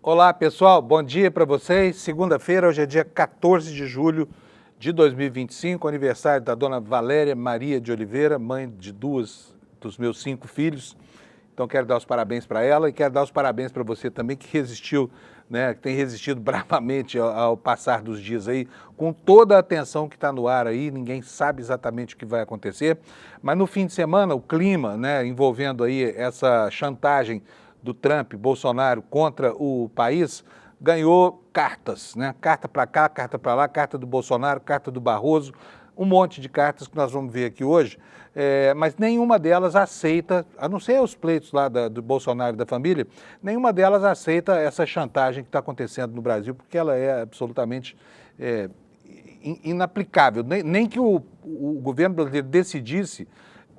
Olá, pessoal, bom dia para vocês. Segunda-feira, hoje é dia 14 de julho de 2025, aniversário da dona Valéria Maria de Oliveira, mãe de duas dos meus 5 filhos. Então quero dar os parabéns para ela e quero dar os parabéns para você também que resistiu, né, que tem resistido bravamente ao passar dos dias aí, com toda a atenção que está no ar aí, ninguém sabe exatamente o que vai acontecer, mas no fim de semana o clima, né, envolvendo aí essa chantagem do Trump, Bolsonaro contra o país, ganhou cartas, né? Carta para cá, carta para lá, carta do Bolsonaro, carta do Barroso, um monte de cartas que nós vamos ver aqui hoje, mas nenhuma delas aceita, a não ser os pleitos lá do Bolsonaro e da família, nenhuma delas aceita essa chantagem que está acontecendo no Brasil, porque ela é absolutamente inaplicável. Nem que o governo brasileiro decidisse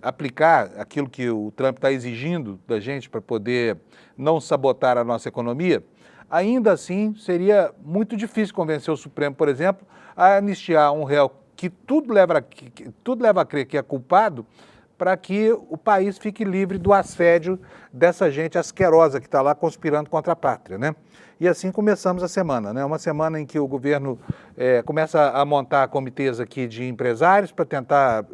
aplicar aquilo que o Trump está exigindo da gente para poder não sabotar a nossa economia, ainda assim seria muito difícil convencer o Supremo, por exemplo, a anistiar um réu que tudo leva a crer que é culpado, para que o país fique livre do assédio dessa gente asquerosa que está lá conspirando contra a pátria, né? E assim começamos a semana, né? Uma semana em que o governo começa a montar comitês aqui de empresários para tentar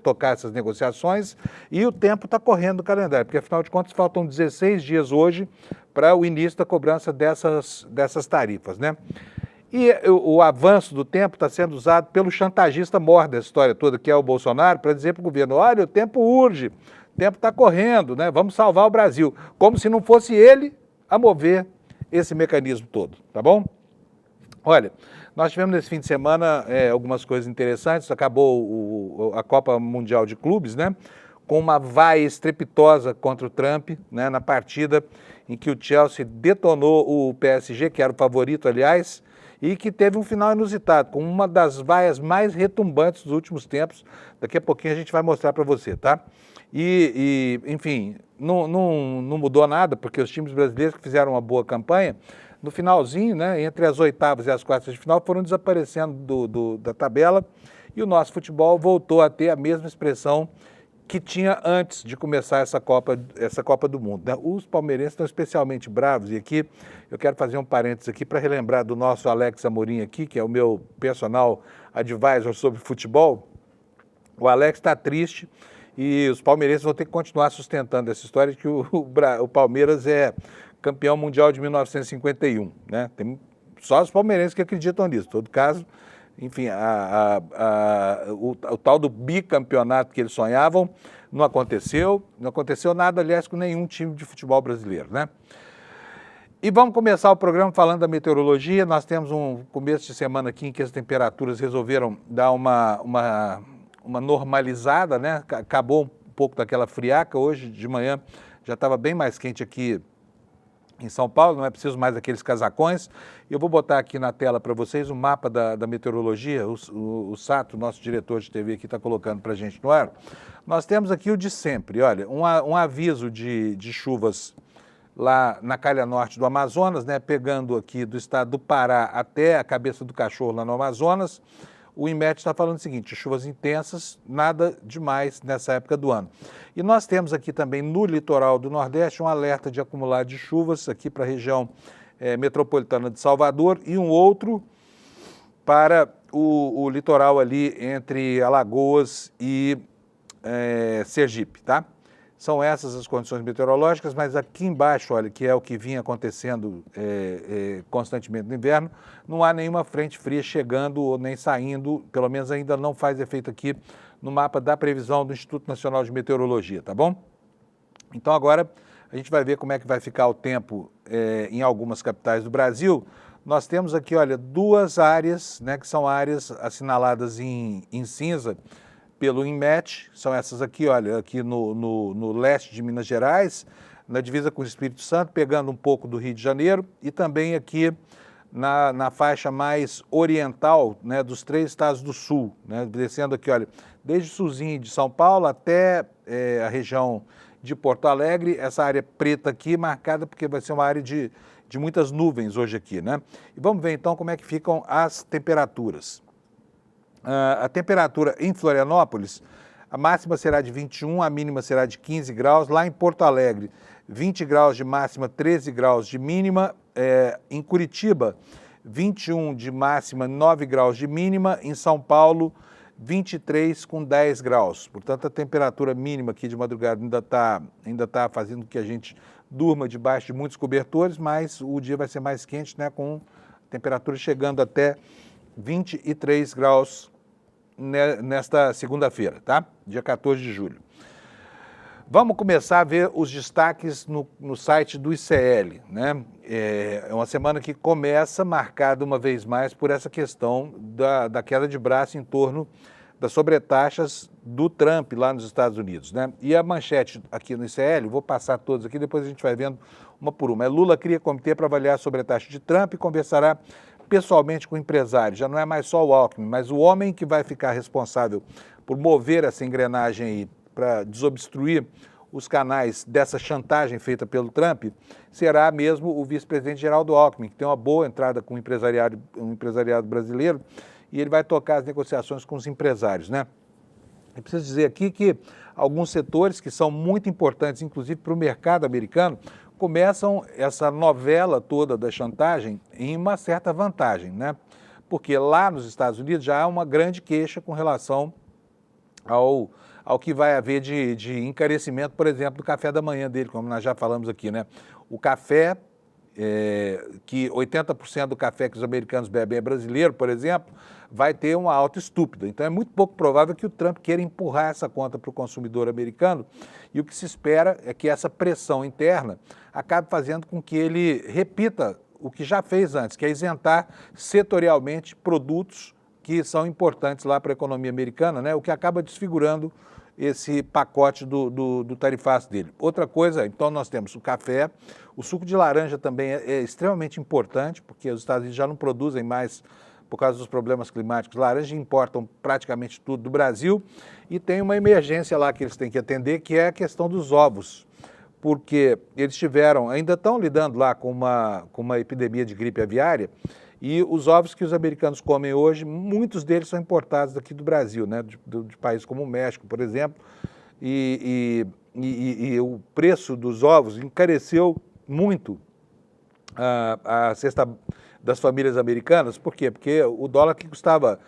tocar essas negociações, e o tempo está correndo no calendário, porque afinal de contas faltam 16 dias hoje para o início da cobrança dessas tarifas, né? E o avanço do tempo está sendo usado pelo chantagista mor dessa história toda, que é o Bolsonaro, para dizer para o governo, olha, o tempo urge, o tempo está correndo, né? Vamos salvar o Brasil, como se não fosse ele a mover esse mecanismo todo, tá bom? Olha, nós tivemos nesse fim de semana algumas coisas interessantes, acabou a Copa Mundial de Clubes, né? Com uma vaia estrepitosa contra o Trump, né? Na partida em que o Chelsea detonou o PSG, que era o favorito, aliás, e que teve um final inusitado, com uma das vaias mais retumbantes dos últimos tempos. Daqui a pouquinho a gente vai mostrar para você, tá? Enfim, não mudou nada, porque os times brasileiros que fizeram uma boa campanha, no finalzinho, né, entre as oitavas e as quartas de final, foram desaparecendo da tabela, e o nosso futebol voltou a ter a mesma expressão que tinha antes de começar essa Copa do Mundo, né? Os palmeirenses estão especialmente bravos, e aqui eu quero fazer um parênteses aqui para relembrar do nosso Alex Amorim aqui, que é o meu personal advisor sobre futebol. O Alex está triste e os palmeirenses vão ter que continuar sustentando essa história de que o Palmeiras é campeão mundial de 1951, né? Tem só os palmeirenses que acreditam nisso. Em todo caso, enfim, o tal do bicampeonato que eles sonhavam não aconteceu nada, aliás, com nenhum time de futebol brasileiro, né? E vamos começar o programa falando da meteorologia. Nós temos um começo de semana aqui em que as temperaturas resolveram dar uma normalizada, né? Acabou um pouco daquela friaca. Hoje de manhã já estava bem mais quente aqui em São Paulo, não é preciso mais aqueles casacões. Eu vou botar aqui na tela para vocês o mapa da meteorologia, o Sato, nosso diretor de TV aqui, está colocando para a gente no ar. Nós temos aqui o de sempre, olha, um aviso de chuvas lá na calha norte do Amazonas, né, pegando aqui do estado do Pará até a Cabeça do Cachorro lá no Amazonas. O INMET está falando o seguinte, chuvas intensas, nada demais nessa época do ano. E nós temos aqui também no litoral do Nordeste um alerta de acumulado de chuvas aqui para a região metropolitana de Salvador e um outro para o litoral ali entre Alagoas e Sergipe, tá? São essas as condições meteorológicas, mas aqui embaixo, olha, que é o que vinha acontecendo constantemente no inverno, não há nenhuma frente fria chegando ou nem saindo, pelo menos ainda não faz efeito aqui no mapa da previsão do Instituto Nacional de Meteorologia, tá bom? Então agora a gente vai ver como é que vai ficar o tempo em algumas capitais do Brasil. Nós temos aqui, olha, duas áreas, né, que são áreas assinaladas em cinza, pelo INMET, são essas aqui, olha, aqui no leste de Minas Gerais, na divisa com o Espírito Santo, pegando um pouco do Rio de Janeiro, e também aqui na faixa mais oriental, né, dos 3 estados do sul, né, descendo aqui, olha, desde o sulzinho de São Paulo até a região de Porto Alegre, essa área preta aqui marcada porque vai ser uma área de muitas nuvens hoje aqui, né? E vamos ver então como é que ficam as temperaturas. A temperatura em Florianópolis, a máxima será de 21, a mínima será de 15 graus. Lá em Porto Alegre, 20 graus de máxima, 13 graus de mínima. em Curitiba, 21 de máxima, 9 graus de mínima. Em São Paulo, 23 com 10 graus. Portanto, a temperatura mínima aqui de madrugada ainda tá fazendo com que a gente durma debaixo de muitos cobertores, mas o dia vai ser mais quente, né, com temperatura chegando até 23 graus nesta segunda-feira, tá? Dia 14 de julho. Vamos começar a ver os destaques no site do ICL, né? É uma semana que começa marcada uma vez mais por essa questão da queda de braço em torno das sobretaxas do Trump lá nos Estados Unidos, né? E a manchete aqui no ICL, vou passar todos aqui, depois a gente vai vendo uma por uma. Lula cria comitê para avaliar a sobretaxa de Trump e conversará pessoalmente com o empresário. Já não é mais só o Alckmin, mas o homem que vai ficar responsável por mover essa engrenagem aí para desobstruir os canais dessa chantagem feita pelo Trump, será mesmo o vice-presidente Geraldo Alckmin, que tem uma boa entrada com o empresariado brasileiro, e ele vai tocar as negociações com os empresários, né? Eu preciso dizer aqui que alguns setores que são muito importantes, inclusive para o mercado americano, começam essa novela toda da chantagem em uma certa vantagem, né? Porque lá nos Estados Unidos já há uma grande queixa com relação ao que vai haver de encarecimento, por exemplo, do café da manhã dele, como nós já falamos aqui, né? O café, que 80% do café que os americanos bebem é brasileiro, por exemplo, vai ter uma alta estúpida. Então é muito pouco provável que o Trump queira empurrar essa conta para o consumidor americano, e o que se espera é que essa pressão interna acabe fazendo com que ele repita o que já fez antes, que é isentar setorialmente produtos que são importantes lá para a economia americana, né? O que acaba desfigurando esse pacote do tarifaço dele. Outra coisa, então nós temos o café, o suco de laranja também é extremamente importante, porque os Estados Unidos já não produzem mais, por causa dos problemas climáticos, laranja, importam praticamente tudo do Brasil, e tem uma emergência lá que eles têm que atender, que é a questão dos ovos, porque eles ainda estão lidando lá com uma epidemia de gripe aviária, e os ovos que os americanos comem hoje, muitos deles são importados daqui do Brasil, né? De países como o México, por exemplo, e o preço dos ovos encareceu muito a cesta das famílias americanas. Por quê? Porque o dólar que custava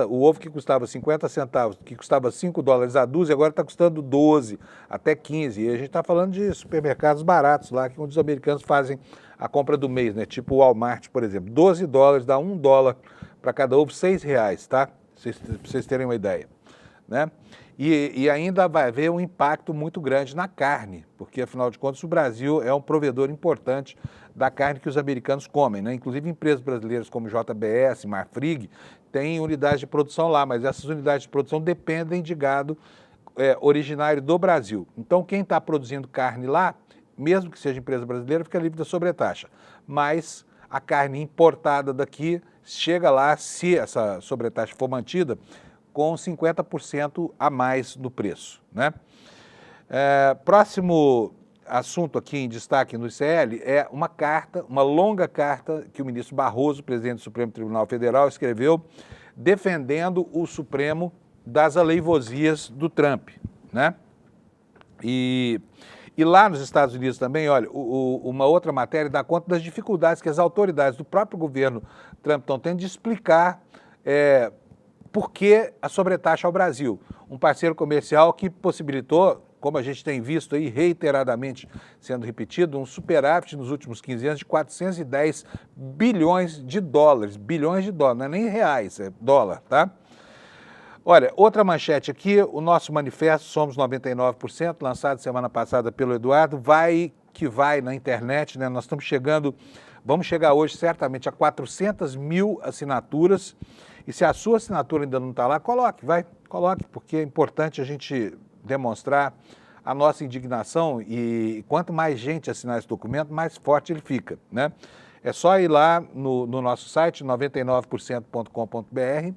o ovo que custava 50 centavos, que custava $5 a dúzia, agora está custando 12, até 15. E a gente está falando de supermercados baratos lá, onde os americanos fazem a compra do mês, né? Tipo o Walmart, por exemplo. $12 dá $1 para cada ovo, R$6, tá? Para vocês terem uma ideia, né? E ainda vai haver um impacto muito grande na carne, porque, afinal de contas, o Brasil é um provedor importante da carne que os americanos comem, né? Inclusive, empresas brasileiras como JBS, Marfrig, têm unidades de produção lá, mas essas unidades de produção dependem de gado originário do Brasil. Então, quem está produzindo carne lá, mesmo que seja empresa brasileira, fica livre da sobretaxa. Mas a carne importada daqui chega lá, se essa sobretaxa for mantida, com 50% a mais no preço, né? Próximo assunto aqui em destaque no ICL é uma longa carta que o ministro Barroso, presidente do Supremo Tribunal Federal, escreveu defendendo o Supremo das aleivosias do Trump, né? E lá nos Estados Unidos também, olha, uma outra matéria dá conta das dificuldades que as autoridades do próprio governo Trump estão tendo de explicar por que a sobretaxa ao Brasil, um parceiro comercial que possibilitou, como a gente tem visto aí reiteradamente sendo repetido, um superávit nos últimos 15 anos de 410 bilhões de dólares, não é nem reais, é dólar, tá? Olha, outra manchete aqui, o nosso manifesto Somos 99%, lançado semana passada pelo Eduardo, vai na internet, né? Nós vamos chegar hoje certamente a 400 mil assinaturas, e se a sua assinatura ainda não está lá, coloque, porque é importante a gente demonstrar a nossa indignação, e quanto mais gente assinar esse documento, mais forte ele fica, né? É só ir lá no nosso site, 99%.com.br,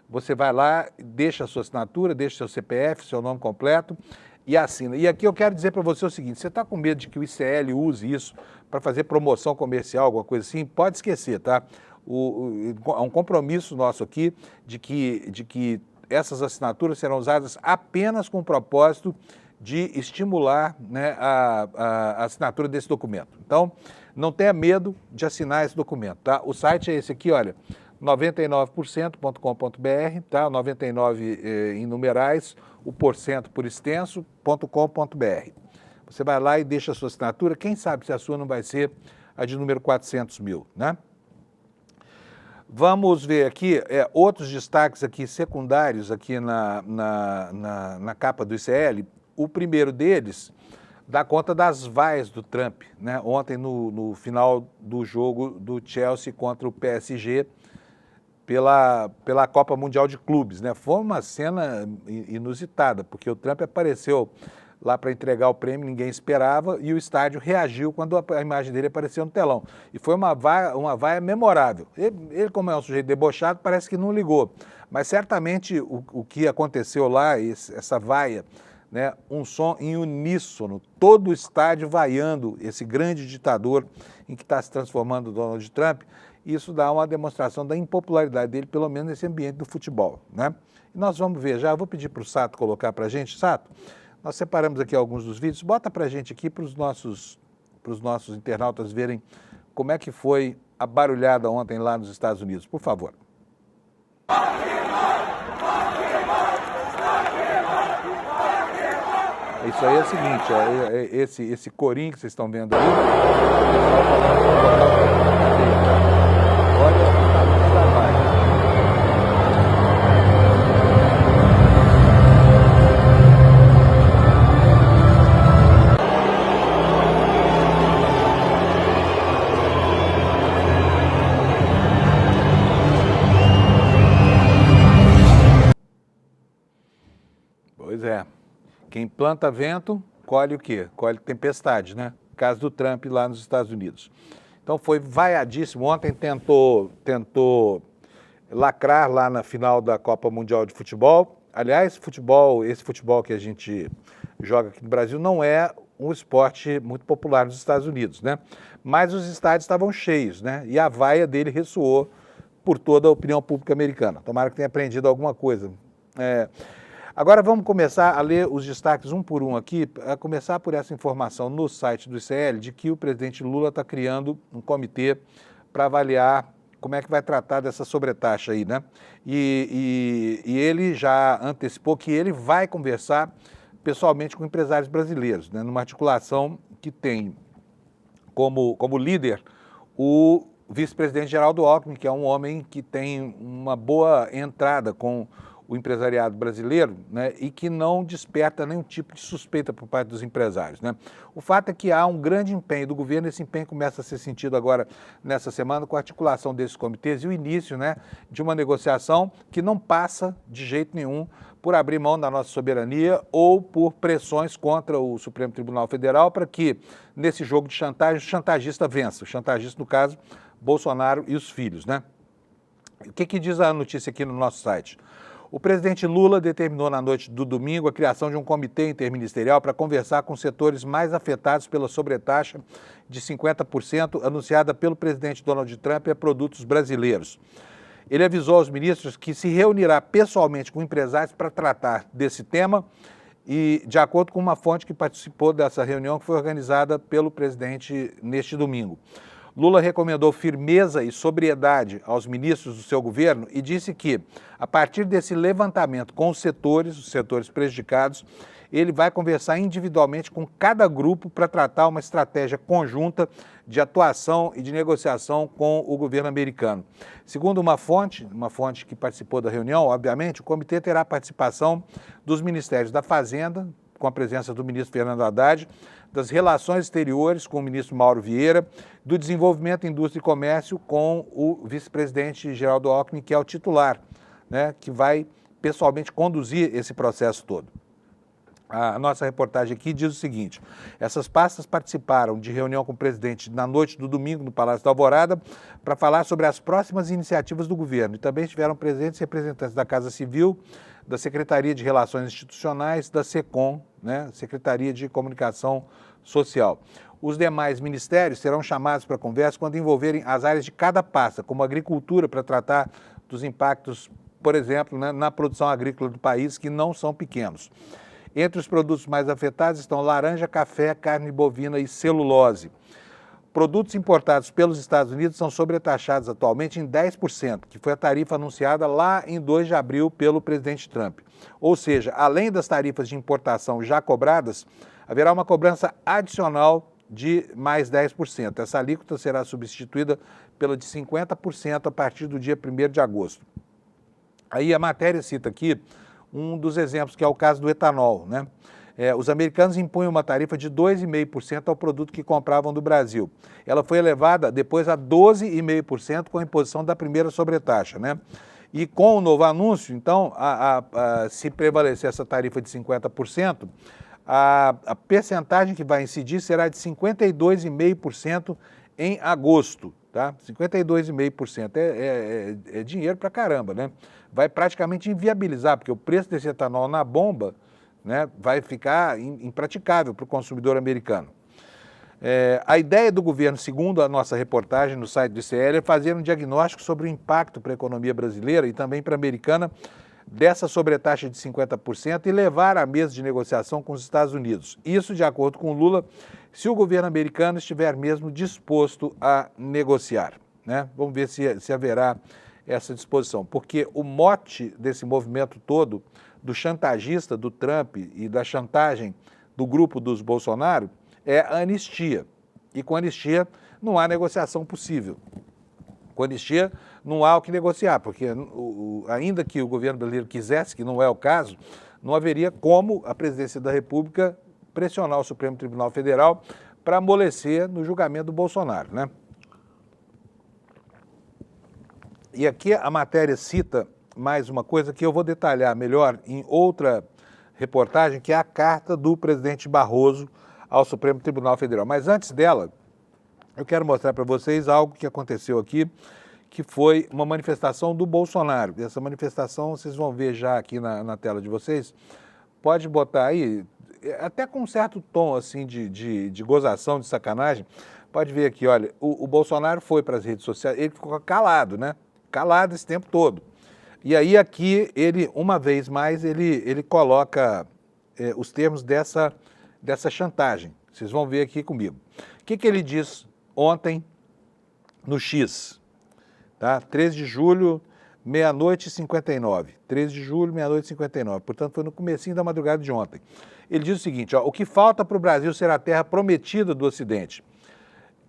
você vai lá, deixa a sua assinatura, deixa seu CPF, seu nome completo e assina. E aqui eu quero dizer para você o seguinte, você está com medo de que o ICL use isso para fazer promoção comercial, alguma coisa assim? Pode esquecer, tá? Há um compromisso nosso aqui de que essas assinaturas serão usadas apenas com o propósito de estimular, né, a assinatura desse documento. Então, não tenha medo de assinar esse documento, tá? O site é esse aqui, olha, 99%.com.br, tá? 99 em numerais, o porcento por extenso.com.br. Você vai lá e deixa a sua assinatura, quem sabe se a sua não vai ser a de número 400 mil, né? Vamos ver aqui outros destaques aqui secundários aqui na capa do ICL. O primeiro deles dá conta das vaias do Trump, né? Ontem no final do jogo do Chelsea contra o PSG pela Copa Mundial de Clubes, né? Foi uma cena inusitada, porque o Trump apareceu lá para entregar o prêmio, ninguém esperava, e o estádio reagiu quando a imagem dele apareceu no telão. E foi uma vaia memorável. Ele, como é um sujeito debochado, parece que não ligou. Mas certamente o que aconteceu lá, essa vaia, né, um som em uníssono, todo o estádio vaiando esse grande ditador em que está se transformando o Donald Trump, isso dá uma demonstração da impopularidade dele, pelo menos nesse ambiente do futebol, né? E nós vamos ver já, eu vou pedir para o Sato colocar para a gente. Sato, nós separamos aqui alguns dos vídeos, bota para a gente aqui para os nossos internautas verem como é que foi a barulhada ontem lá nos Estados Unidos, por favor. Isso aí é o seguinte, esse corinho que vocês estão vendo aí, o pessoal falando para botar o pé na cadeia, tá? Olha o tamanho da vaia. Pois é. Quem planta vento, colhe o quê? Colhe tempestade, né? Caso do Trump lá nos Estados Unidos. Então foi vaiadíssimo. Ontem tentou lacrar lá na final da Copa Mundial de Futebol. Aliás, esse futebol que a gente joga aqui no Brasil não é um esporte muito popular nos Estados Unidos, né? Mas os estádios estavam cheios, né? E a vaia dele ressoou por toda a opinião pública americana. Tomara que tenha aprendido alguma coisa. Agora vamos começar a ler os destaques um por um aqui, a começar por essa informação no site do ICL de que o presidente Lula está criando um comitê para avaliar como é que vai tratar dessa sobretaxa aí, né? E ele já antecipou que ele vai conversar pessoalmente com empresários brasileiros, né? Numa articulação que tem como líder o vice-presidente Geraldo Alckmin, que é um homem que tem uma boa entrada com o empresariado brasileiro, né, e que não desperta nenhum tipo de suspeita por parte dos empresários, né? O fato é que há um grande empenho do governo, esse empenho começa a ser sentido agora nessa semana com a articulação desses comitês e o início, né, de uma negociação que não passa de jeito nenhum por abrir mão da nossa soberania ou por pressões contra o Supremo Tribunal Federal para que, nesse jogo de chantagem, o chantagista vença. O chantagista, no caso, Bolsonaro e os filhos, né? O que diz a notícia aqui no nosso site? O presidente Lula determinou na noite do domingo a criação de um comitê interministerial para conversar com os setores mais afetados pela sobretaxa de 50% anunciada pelo presidente Donald Trump a produtos brasileiros. Ele avisou aos ministros que se reunirá pessoalmente com empresários para tratar desse tema e, de acordo com uma fonte que participou dessa reunião que foi organizada pelo presidente neste domingo. Lula recomendou firmeza e sobriedade aos ministros do seu governo e disse que, a partir desse levantamento com os setores prejudicados, ele vai conversar individualmente com cada grupo para tratar uma estratégia conjunta de atuação e de negociação com o governo americano. Segundo uma fonte que participou da reunião, obviamente, o comitê terá a participação dos ministérios da Fazenda, com a presença do ministro Fernando Haddad, das Relações Exteriores com o ministro Mauro Vieira, do Desenvolvimento, Indústria e Comércio com o vice-presidente Geraldo Alckmin, que é o titular, né, que vai pessoalmente conduzir esse processo todo. A nossa reportagem aqui diz o seguinte: essas pastas participaram de reunião com o presidente na noite do domingo no Palácio da Alvorada para falar sobre as próximas iniciativas do governo e também estiveram presentes representantes da Casa Civil, da Secretaria de Relações Institucionais, da SECOM, né, Secretaria de Comunicação Social. Os demais ministérios serão chamados para conversa quando envolverem as áreas de cada pasta, como a agricultura, para tratar dos impactos, por exemplo, né, na produção agrícola do país, que não são pequenos. Entre os produtos mais afetados estão laranja, café, carne bovina e celulose. Produtos importados pelos Estados Unidos são sobretaxados atualmente em 10%, que foi a tarifa anunciada lá em 2 de abril pelo presidente Trump. Ou seja, além das tarifas de importação já cobradas, haverá uma cobrança adicional de mais 10%. Essa alíquota será substituída pela de 50% a partir do dia 1º de agosto. Aí a matéria cita aqui um dos exemplos, que é o caso do etanol, né? Os americanos impunham uma tarifa de 2,5% ao produto que compravam do Brasil. Ela foi elevada depois a 12,5% com a imposição da primeira sobretaxa, né? E com o novo anúncio, então, se prevalecer essa tarifa de 50%, a percentagem que vai incidir será de 52,5% em agosto, tá? 52,5%. É dinheiro pra caramba, né? Vai praticamente inviabilizar, porque o preço desse etanol na bomba, né, vai ficar impraticável para o consumidor americano. A ideia do governo, segundo a nossa reportagem no site do ICL, é fazer um diagnóstico sobre o impacto para a economia brasileira e também para a americana dessa sobretaxa de 50% e levar à mesa de negociação com os Estados Unidos. Isso, de acordo com Lula, se o governo americano estiver mesmo disposto a negociar, né? Vamos ver se haverá essa disposição, porque o mote desse movimento todo, do chantagista do Trump e da chantagem do grupo dos Bolsonaro, é a anistia. E com anistia não há negociação possível. Com anistia não há o que negociar, porque ainda que o governo brasileiro quisesse, que não é o caso, não haveria como a presidência da República pressionar o Supremo Tribunal Federal para amolecer no julgamento do Bolsonaro, né? E aqui a matéria cita mais uma coisa que eu vou detalhar melhor em outra reportagem, que é a carta do presidente Barroso ao Supremo Tribunal Federal. Mas antes dela, eu quero mostrar para vocês algo que aconteceu aqui, que foi uma manifestação do Bolsonaro. Essa manifestação vocês vão ver já aqui na tela de vocês. Pode botar aí, até com um certo tom assim de gozação, de sacanagem. Pode ver aqui, olha, o Bolsonaro foi para as redes sociais, ele ficou calado, né? Calado esse tempo todo. E aí aqui, ele, uma vez mais, ele coloca os termos dessa chantagem. Vocês vão ver aqui comigo. O que ele diz ontem no X? Tá? 13 de julho, meia-noite e 59. 13 de julho, meia-noite e 59. Portanto, foi no comecinho da madrugada de ontem. Ele diz o seguinte, ó, o que falta para o Brasil ser a terra prometida do Ocidente?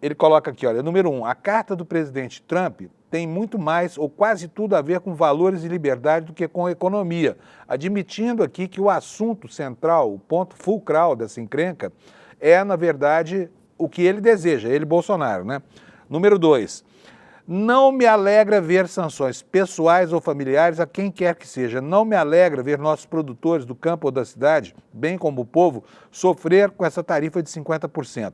Ele coloca aqui, olha, número 1, a carta do presidente Trump tem muito mais ou quase tudo a ver com valores e liberdade do que com economia, admitindo aqui que o assunto central, o ponto fulcral dessa encrenca é, na verdade, o que ele deseja, ele Bolsonaro, né? Número 2, não me alegra ver sanções pessoais ou familiares a quem quer que seja. Não me alegra ver nossos produtores do campo ou da cidade, bem como o povo, sofrer com essa tarifa de 50%.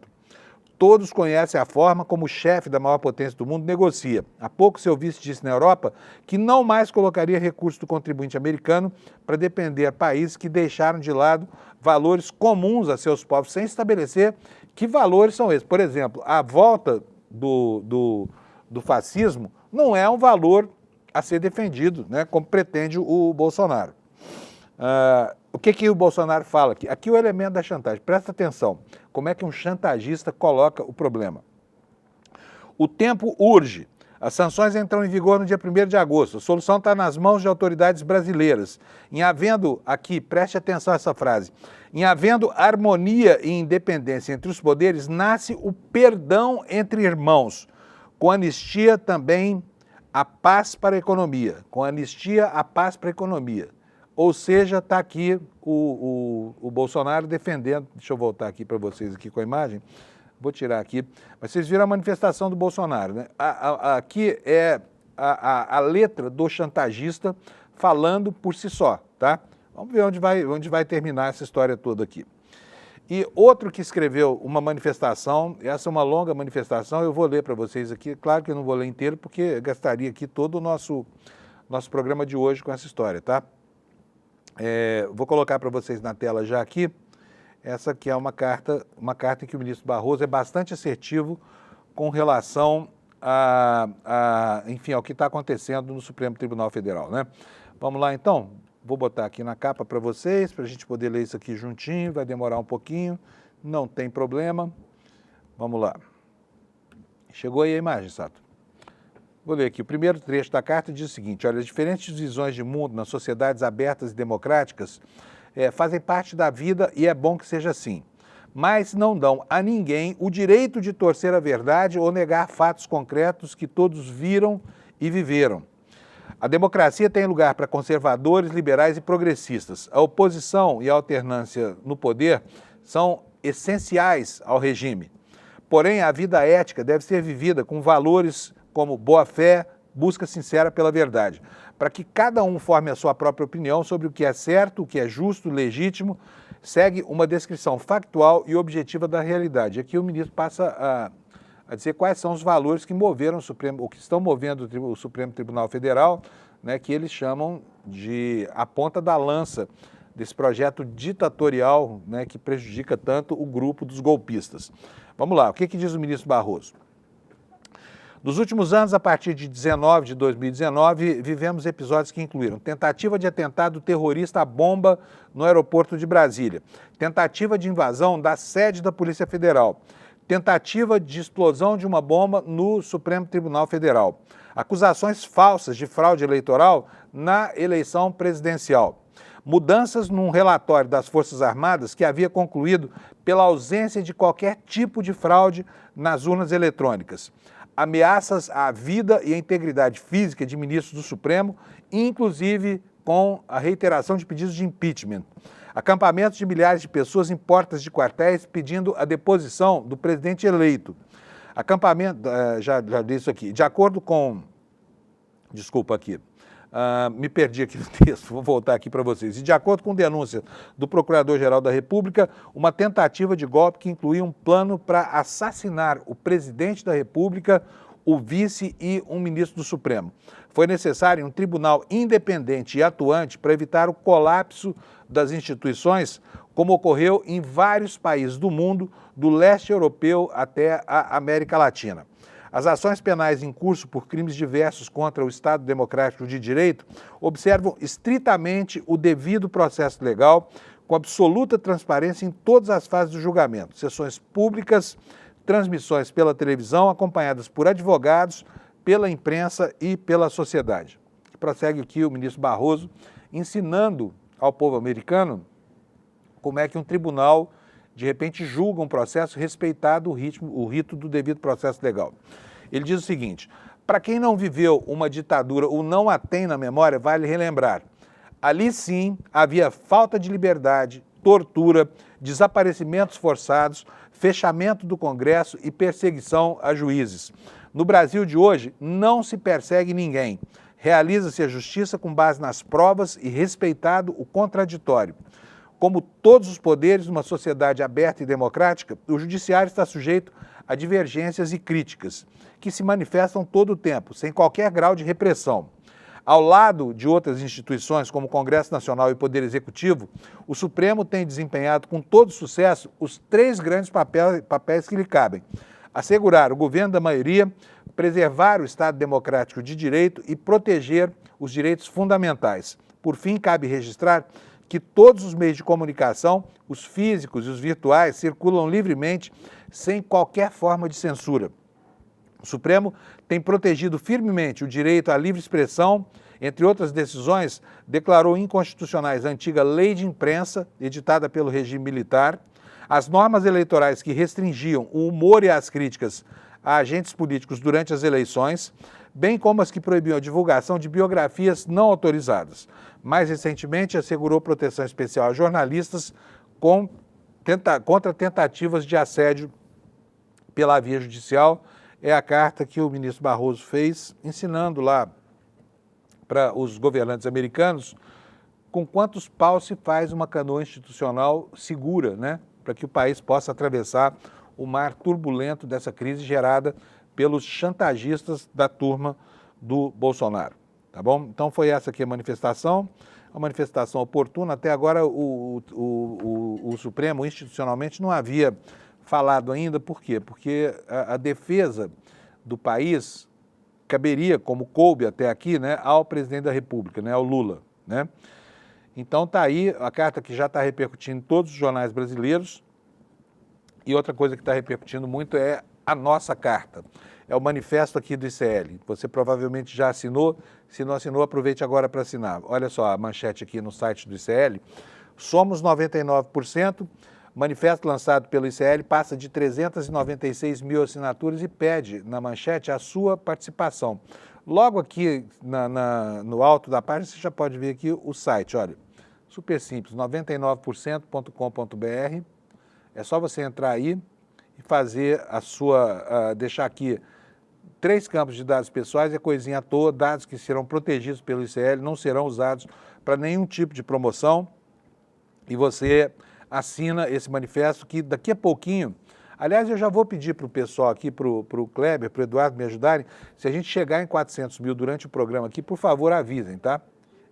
Todos conhecem a forma como o chefe da maior potência do mundo negocia. Há pouco seu vice disse na Europa que não mais colocaria recursos do contribuinte americano para depender países que deixaram de lado valores comuns a seus povos, sem estabelecer que valores são esses. Por exemplo, a volta do fascismo não é um valor a ser defendido, né, como pretende o Bolsonaro. O que o Bolsonaro fala aqui? Aqui é o elemento da chantagem. Presta atenção, como é que um chantagista coloca o problema. O tempo urge. As sanções entram em vigor no dia 1º de agosto. A solução está nas mãos de autoridades brasileiras. Em havendo, aqui, preste atenção a essa frase, em havendo harmonia e independência entre os poderes, nasce o perdão entre irmãos. Com anistia também a paz para a economia. Com anistia a paz para a economia. Ou seja, está aqui o Bolsonaro defendendo, deixa eu voltar aqui para vocês aqui com a imagem, vou tirar aqui, mas vocês viram a manifestação do Bolsonaro, né? Aqui é a letra do chantagista falando por si só, tá? Vamos ver onde vai terminar essa história toda aqui. E outro que escreveu uma manifestação, essa é uma longa manifestação, eu vou ler para vocês aqui, claro que eu não vou ler inteiro, porque gastaria aqui todo o nosso programa de hoje com essa história, tá? Vou colocar para vocês na tela já aqui, essa aqui é uma carta em que o ministro Barroso é bastante assertivo com relação enfim, ao que está acontecendo no Supremo Tribunal Federal, né? Vamos lá então, Vou botar aqui na capa para vocês, para a gente poder ler isso aqui juntinho, vai demorar um pouquinho, não tem problema. Vamos lá. Chegou aí a imagem, Sato? Vou ler aqui. O primeiro trecho da carta diz o seguinte: olha, as diferentes visões de mundo nas sociedades abertas e democráticas fazem parte da vida e é bom que seja assim. Mas não dão a ninguém o direito de torcer a verdade ou negar fatos concretos que todos viram e viveram. A democracia tem lugar para conservadores, liberais e progressistas. A oposição e a alternância no poder são essenciais ao regime. Porém, a vida ética deve ser vivida com valores como boa-fé, busca sincera pela verdade, para que cada um forme a sua própria opinião sobre o que é certo, o que é justo, legítimo, segue uma descrição factual e objetiva da realidade. Aqui o ministro passa a dizer quais são os valores que moveram o Supremo, ou que estão movendo o Supremo Tribunal Federal, né, que eles chamam de a ponta da lança desse projeto ditatorial, né, que prejudica tanto o grupo dos golpistas. Vamos lá, o que diz o ministro Barroso? Nos últimos anos, a partir de 2019, vivemos episódios que incluíram tentativa de atentado terrorista à bomba no aeroporto de Brasília, tentativa de invasão da sede da Polícia Federal, tentativa de explosão de uma bomba no Supremo Tribunal Federal, acusações falsas de fraude eleitoral na eleição presidencial, mudanças num relatório das Forças Armadas que havia concluído pela ausência de qualquer tipo de fraude nas urnas eletrônicas, ameaças à vida e à integridade física de ministros do Supremo, inclusive com a reiteração de pedidos de impeachment, acampamentos de milhares de pessoas em portas de quartéis pedindo a deposição do presidente eleito, acampamento, já li isso aqui, de acordo com, desculpa aqui, me perdi aqui no texto, vou voltar aqui para vocês. E de acordo com denúncia do Procurador-Geral da República, uma tentativa de golpe que incluía um plano para assassinar o presidente da República, o vice e um ministro do Supremo. Foi necessário um tribunal independente e atuante para evitar o colapso das instituições, como ocorreu em vários países do mundo, do leste europeu até a América Latina. As ações penais em curso por crimes diversos contra o Estado Democrático de Direito observam estritamente o devido processo legal, com absoluta transparência em todas as fases do julgamento, sessões públicas, transmissões pela televisão, acompanhadas por advogados, pela imprensa e pela sociedade. Prossegue aqui o ministro Barroso, ensinando ao povo americano como é que um tribunal de repente julga um processo respeitado o rito do devido processo legal. Ele diz o seguinte: para quem não viveu uma ditadura ou não a tem na memória, vale relembrar. Ali sim havia falta de liberdade, tortura, desaparecimentos forçados, fechamento do Congresso e perseguição a juízes. No Brasil de hoje, não se persegue ninguém. Realiza-se a justiça com base nas provas e respeitado o contraditório. Como todos os poderes numa sociedade aberta e democrática, o judiciário está sujeito a divergências e críticas, que se manifestam todo o tempo, sem qualquer grau de repressão. Ao lado de outras instituições, como o Congresso Nacional e o Poder Executivo, o Supremo tem desempenhado com todo sucesso os três grandes papéis que lhe cabem: assegurar o governo da maioria, preservar o Estado Democrático de Direito e proteger os direitos fundamentais. Por fim, cabe registrar que todos os meios de comunicação, os físicos e os virtuais, circulam livremente, sem qualquer forma de censura. O Supremo tem protegido firmemente o direito à livre expressão, entre outras decisões, declarou inconstitucionais a antiga Lei de Imprensa, editada pelo regime militar, as normas eleitorais que restringiam o humor e as críticas a agentes políticos durante as eleições, bem como as que proibiam a divulgação de biografias não autorizadas. Mais recentemente, assegurou proteção especial a jornalistas contra tentativas de assédio pela via judicial. É a carta que o ministro Barroso fez, ensinando lá para os governantes americanos com quantos paus se faz uma canoa institucional segura, né, para que o país possa atravessar o mar turbulento dessa crise gerada pelos chantagistas da turma do Bolsonaro, tá bom? Então foi essa aqui a manifestação oportuna. Até agora o Supremo institucionalmente não havia falado ainda. Por quê? Porque a defesa do país caberia, como coube até aqui, né, ao presidente da República, né, ao Lula, né? Então está aí a carta que já está repercutindo em todos os jornais brasileiros. E outra coisa que está repercutindo muito é a nossa carta. É o manifesto aqui do ICL. Você provavelmente já assinou. Se não assinou, aproveite agora para assinar. Olha só a manchete aqui no site do ICL. Somos 99%. Manifesto lançado pelo ICL passa de 396 mil assinaturas e pede na manchete a sua participação. Logo aqui no alto da página você já pode ver aqui o site. Olha, super simples, 99%.com.br. É só você entrar aí e fazer deixar aqui 3 campos de dados pessoais, é coisinha à toa, dados que serão protegidos pelo ICL, não serão usados para nenhum tipo de promoção. E você assina esse manifesto que daqui a pouquinho, aliás, eu já vou pedir para o pessoal aqui, para o Kleber, para o Eduardo me ajudarem, se a gente chegar em 400 mil durante o programa aqui, por favor avisem, tá?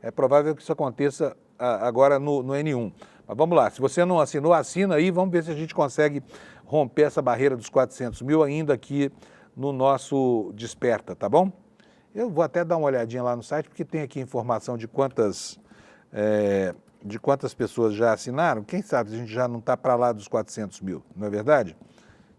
É provável que isso aconteça agora no N1. Mas vamos lá, se você não assinou, assina aí, vamos ver se a gente consegue romper essa barreira dos 400 mil ainda aqui no nosso Desperta, tá bom? Eu vou até dar uma olhadinha lá no site, porque tem aqui informação de quantas pessoas já assinaram. Quem sabe a gente já não está para lá dos 400 mil, não é verdade?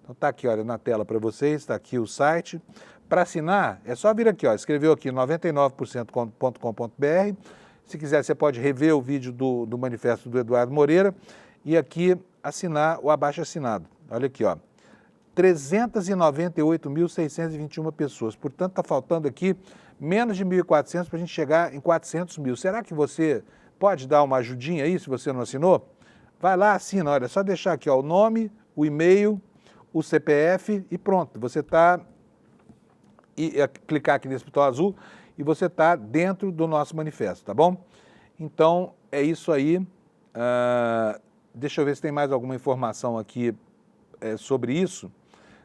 Então está aqui, olha, na tela para vocês, está aqui o site. Para assinar, é só vir aqui, ó, escreveu aqui 99%.com.br. Se quiser, você pode rever o vídeo do manifesto do Eduardo Moreira e aqui assinar o abaixo-assinado. Olha aqui, ó, 398.621 pessoas. Portanto, está faltando aqui menos de 1.400 para a gente chegar em 400 mil. Será que você pode dar uma ajudinha aí, se você não assinou? Vai lá, assina, olha, é só deixar aqui, ó, o nome, o e-mail, o CPF e pronto. Você está... clicar aqui nesse botão azul e você está dentro do nosso manifesto, tá bom? Então, é isso aí. Deixa eu ver se tem mais alguma informação aqui sobre isso,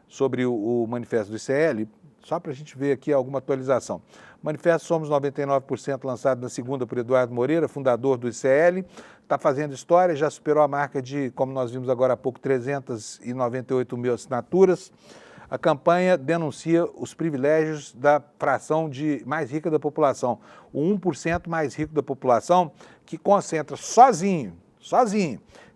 sobre o manifesto do ICL, só para a gente ver aqui alguma atualização. Manifesto Somos 99%, lançado na segunda por Eduardo Moreira, fundador do ICL, está fazendo história, já superou a marca de, como nós vimos agora há pouco, 398 mil assinaturas. A campanha denuncia os privilégios da fração mais rica da população, o 1% mais rico da população, que concentra sozinho,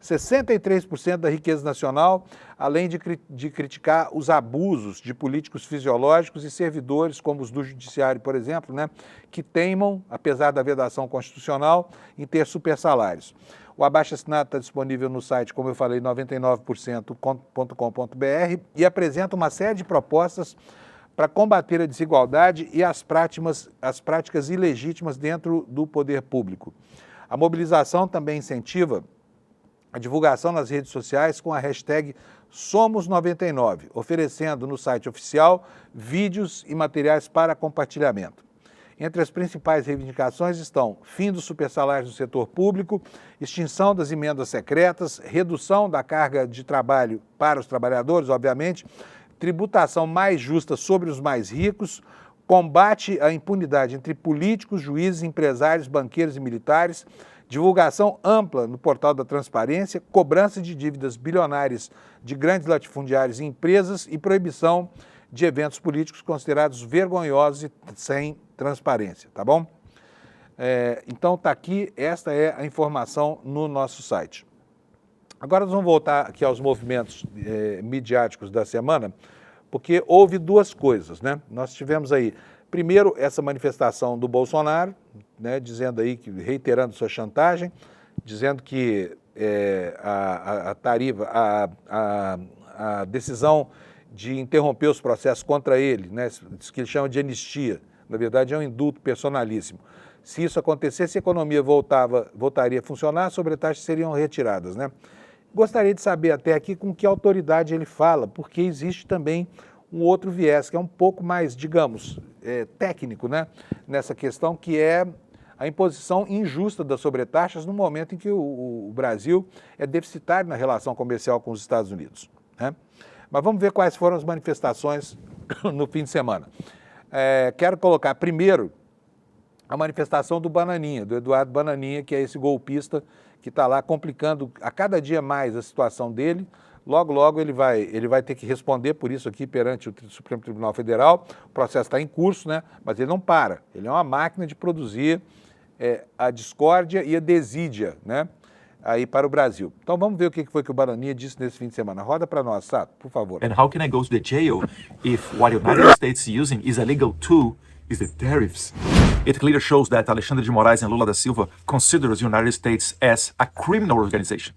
63% da riqueza nacional, além de criticar os abusos de políticos fisiológicos e servidores, como os do judiciário, por exemplo, né, que teimam, apesar da vedação constitucional, em ter supersalários. O abaixo-assinado está disponível no site, como eu falei, 99%.com.br e apresenta uma série de propostas para combater a desigualdade e as práticas ilegítimas dentro do poder público. A mobilização também incentiva a divulgação nas redes sociais com a hashtag Somos99, oferecendo no site oficial vídeos e materiais para compartilhamento. Entre as principais reivindicações estão fim dos supersalários no setor público, extinção das emendas secretas, redução da carga de trabalho para os trabalhadores, obviamente, tributação mais justa sobre os mais ricos, combate à impunidade entre políticos, juízes, empresários, banqueiros e militares, divulgação ampla no portal da transparência, cobrança de dívidas bilionárias de grandes latifundiários e empresas e proibição de eventos políticos considerados vergonhosos e sem transparência, tá bom? Então tá aqui, esta é a informação no nosso site. Agora nós vamos voltar aqui aos movimentos midiáticos da semana, porque houve duas coisas, né? Nós tivemos aí, primeiro, essa manifestação do Bolsonaro, né, dizendo aí, reiterando sua chantagem, dizendo que a decisão de interromper os processos contra ele, né, que ele chama de anistia, na verdade é um indulto personalíssimo. Se isso acontecesse, a economia voltaria a funcionar, as sobretaxas seriam retiradas, né? Gostaria de saber até aqui com que autoridade ele fala, porque existe também um outro viés, que é um pouco mais, digamos, técnico, né, nessa questão, que é a imposição injusta das sobretaxas no momento em que o Brasil é deficitário na relação comercial com os Estados Unidos, né? Mas vamos ver quais foram as manifestações no fim de semana. Quero colocar primeiro a manifestação do Bananinha, do Eduardo Bananinha, que é esse golpista que está lá complicando a cada dia mais a situação dele. Logo, logo ele vai ter que responder por isso aqui perante o Supremo Tribunal Federal. O processo está em curso, né? Mas ele não para. Ele é uma máquina de produzir a discórdia e a desídia, né, aí para o Brasil. Então vamos ver o que foi que o Bananinha disse nesse fim de semana. Roda para nós, Sato, por favor. And how can I go to the jail if what the United States is using is a legal tool, is the tariffs? It clearly shows that Alexandre de Moraes and Lula da Silva considers the United States as a criminal organization.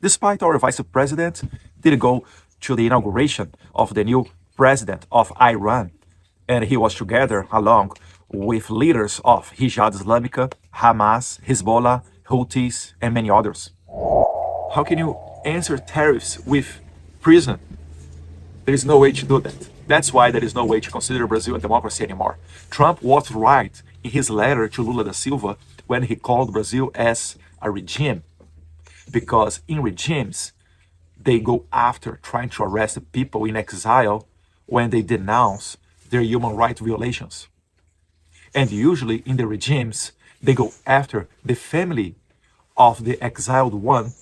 Despite our vice president did go to the inauguration of the new president of Iran, and he was together along with leaders of Jihad Islamica, Hamas, Hezbollah, Houthis, and many others. How can you answer tariffs with prison? There is no way to do that. That's why there is no way to consider Brazil a democracy anymore. Trump was right in his letter to Lula da Silva when he called Brazil as a regime. Because in regimes, they go after trying to arrest people in exile when they denounce their human rights violations. And usually in the regimes, they go after the family of the exiled one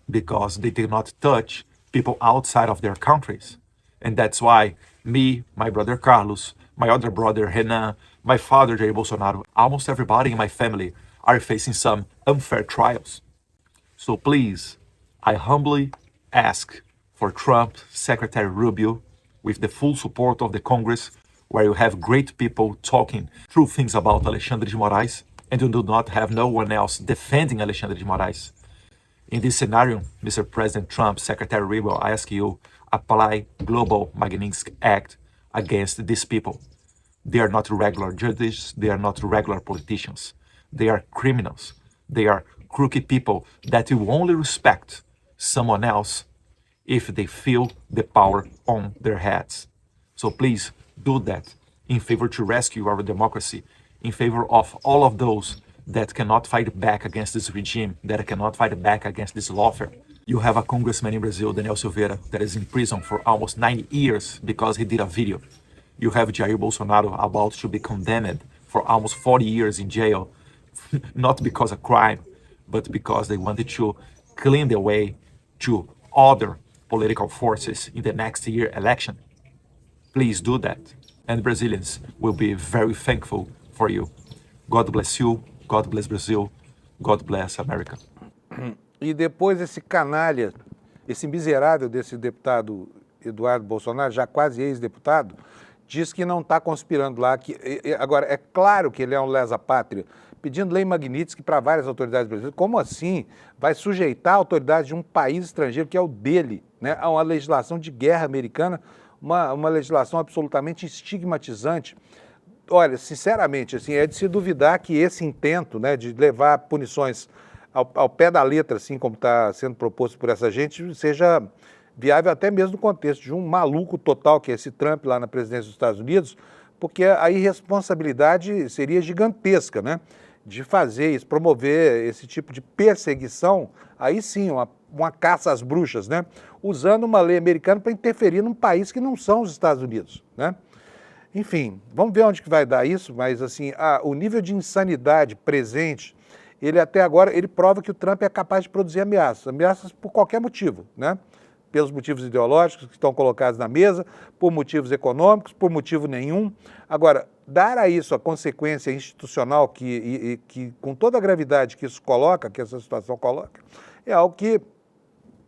because they did not touch people outside of their countries. And that's why me, my brother Carlos, my other brother Renan, my father Jair Bolsonaro, almost everybody in my family are facing some unfair trials. So please, I humbly ask for Trump, Secretary Rubio, with the full support of the Congress, where you have great people talking true things about Alexandre de Moraes, and you do not have no one else defending Alexandre de Moraes. In this scenario, Mr. President Trump, Secretary Rubio, I ask you, apply Global Magnitsky Act against these people. They are not regular judges, they are not regular politicians. They are criminals. They are crooked people that you only respect someone else if they feel the power on their heads. So please do that in favor to rescue our democracy, in favor of all of those that cannot fight back against this regime, that cannot fight back against this lawfare. You have a congressman in Brazil, Daniel Silveira, that is in prison for almost 9 years because he did a video. You have Jair Bolsonaro about to be condemned for almost 40 years in jail, not because of crime, but because they wanted to clean the way to other political forces in the next year election. Please do that, and Brazilians will be very thankful for you. God bless you, God bless Brazil, God bless America. E depois esse canalha, esse miserável desse deputado Eduardo Bolsonaro, já quase ex-deputado, diz que não está conspirando lá. Agora, é claro que ele é um lesa-pátria, pedindo lei Magnitsky para várias autoridades brasileiras. Como assim vai sujeitar a autoridade de um país estrangeiro, que é o dele, né, a uma legislação de guerra americana, uma legislação absolutamente estigmatizante? Olha, sinceramente, assim, é de se duvidar que esse intento, né, de levar punições ao pé da letra, assim como está sendo proposto por essa gente, seja viável até mesmo no contexto de um maluco total, que é esse Trump lá na presidência dos Estados Unidos, porque a irresponsabilidade seria gigantesca, né, de fazer isso, promover esse tipo de perseguição, aí sim, uma caça às bruxas, né, usando uma lei americana para interferir num país que não são os Estados Unidos, né. Enfim, vamos ver onde que vai dar isso, mas assim, o nível de insanidade presente, ele até agora, ele prova que o Trump é capaz de produzir ameaças por qualquer motivo, né? Pelos motivos ideológicos que estão colocados na mesa, por motivos econômicos, por motivo nenhum. Agora, dar a isso a consequência institucional que com toda a gravidade que isso coloca, que essa situação coloca, é algo que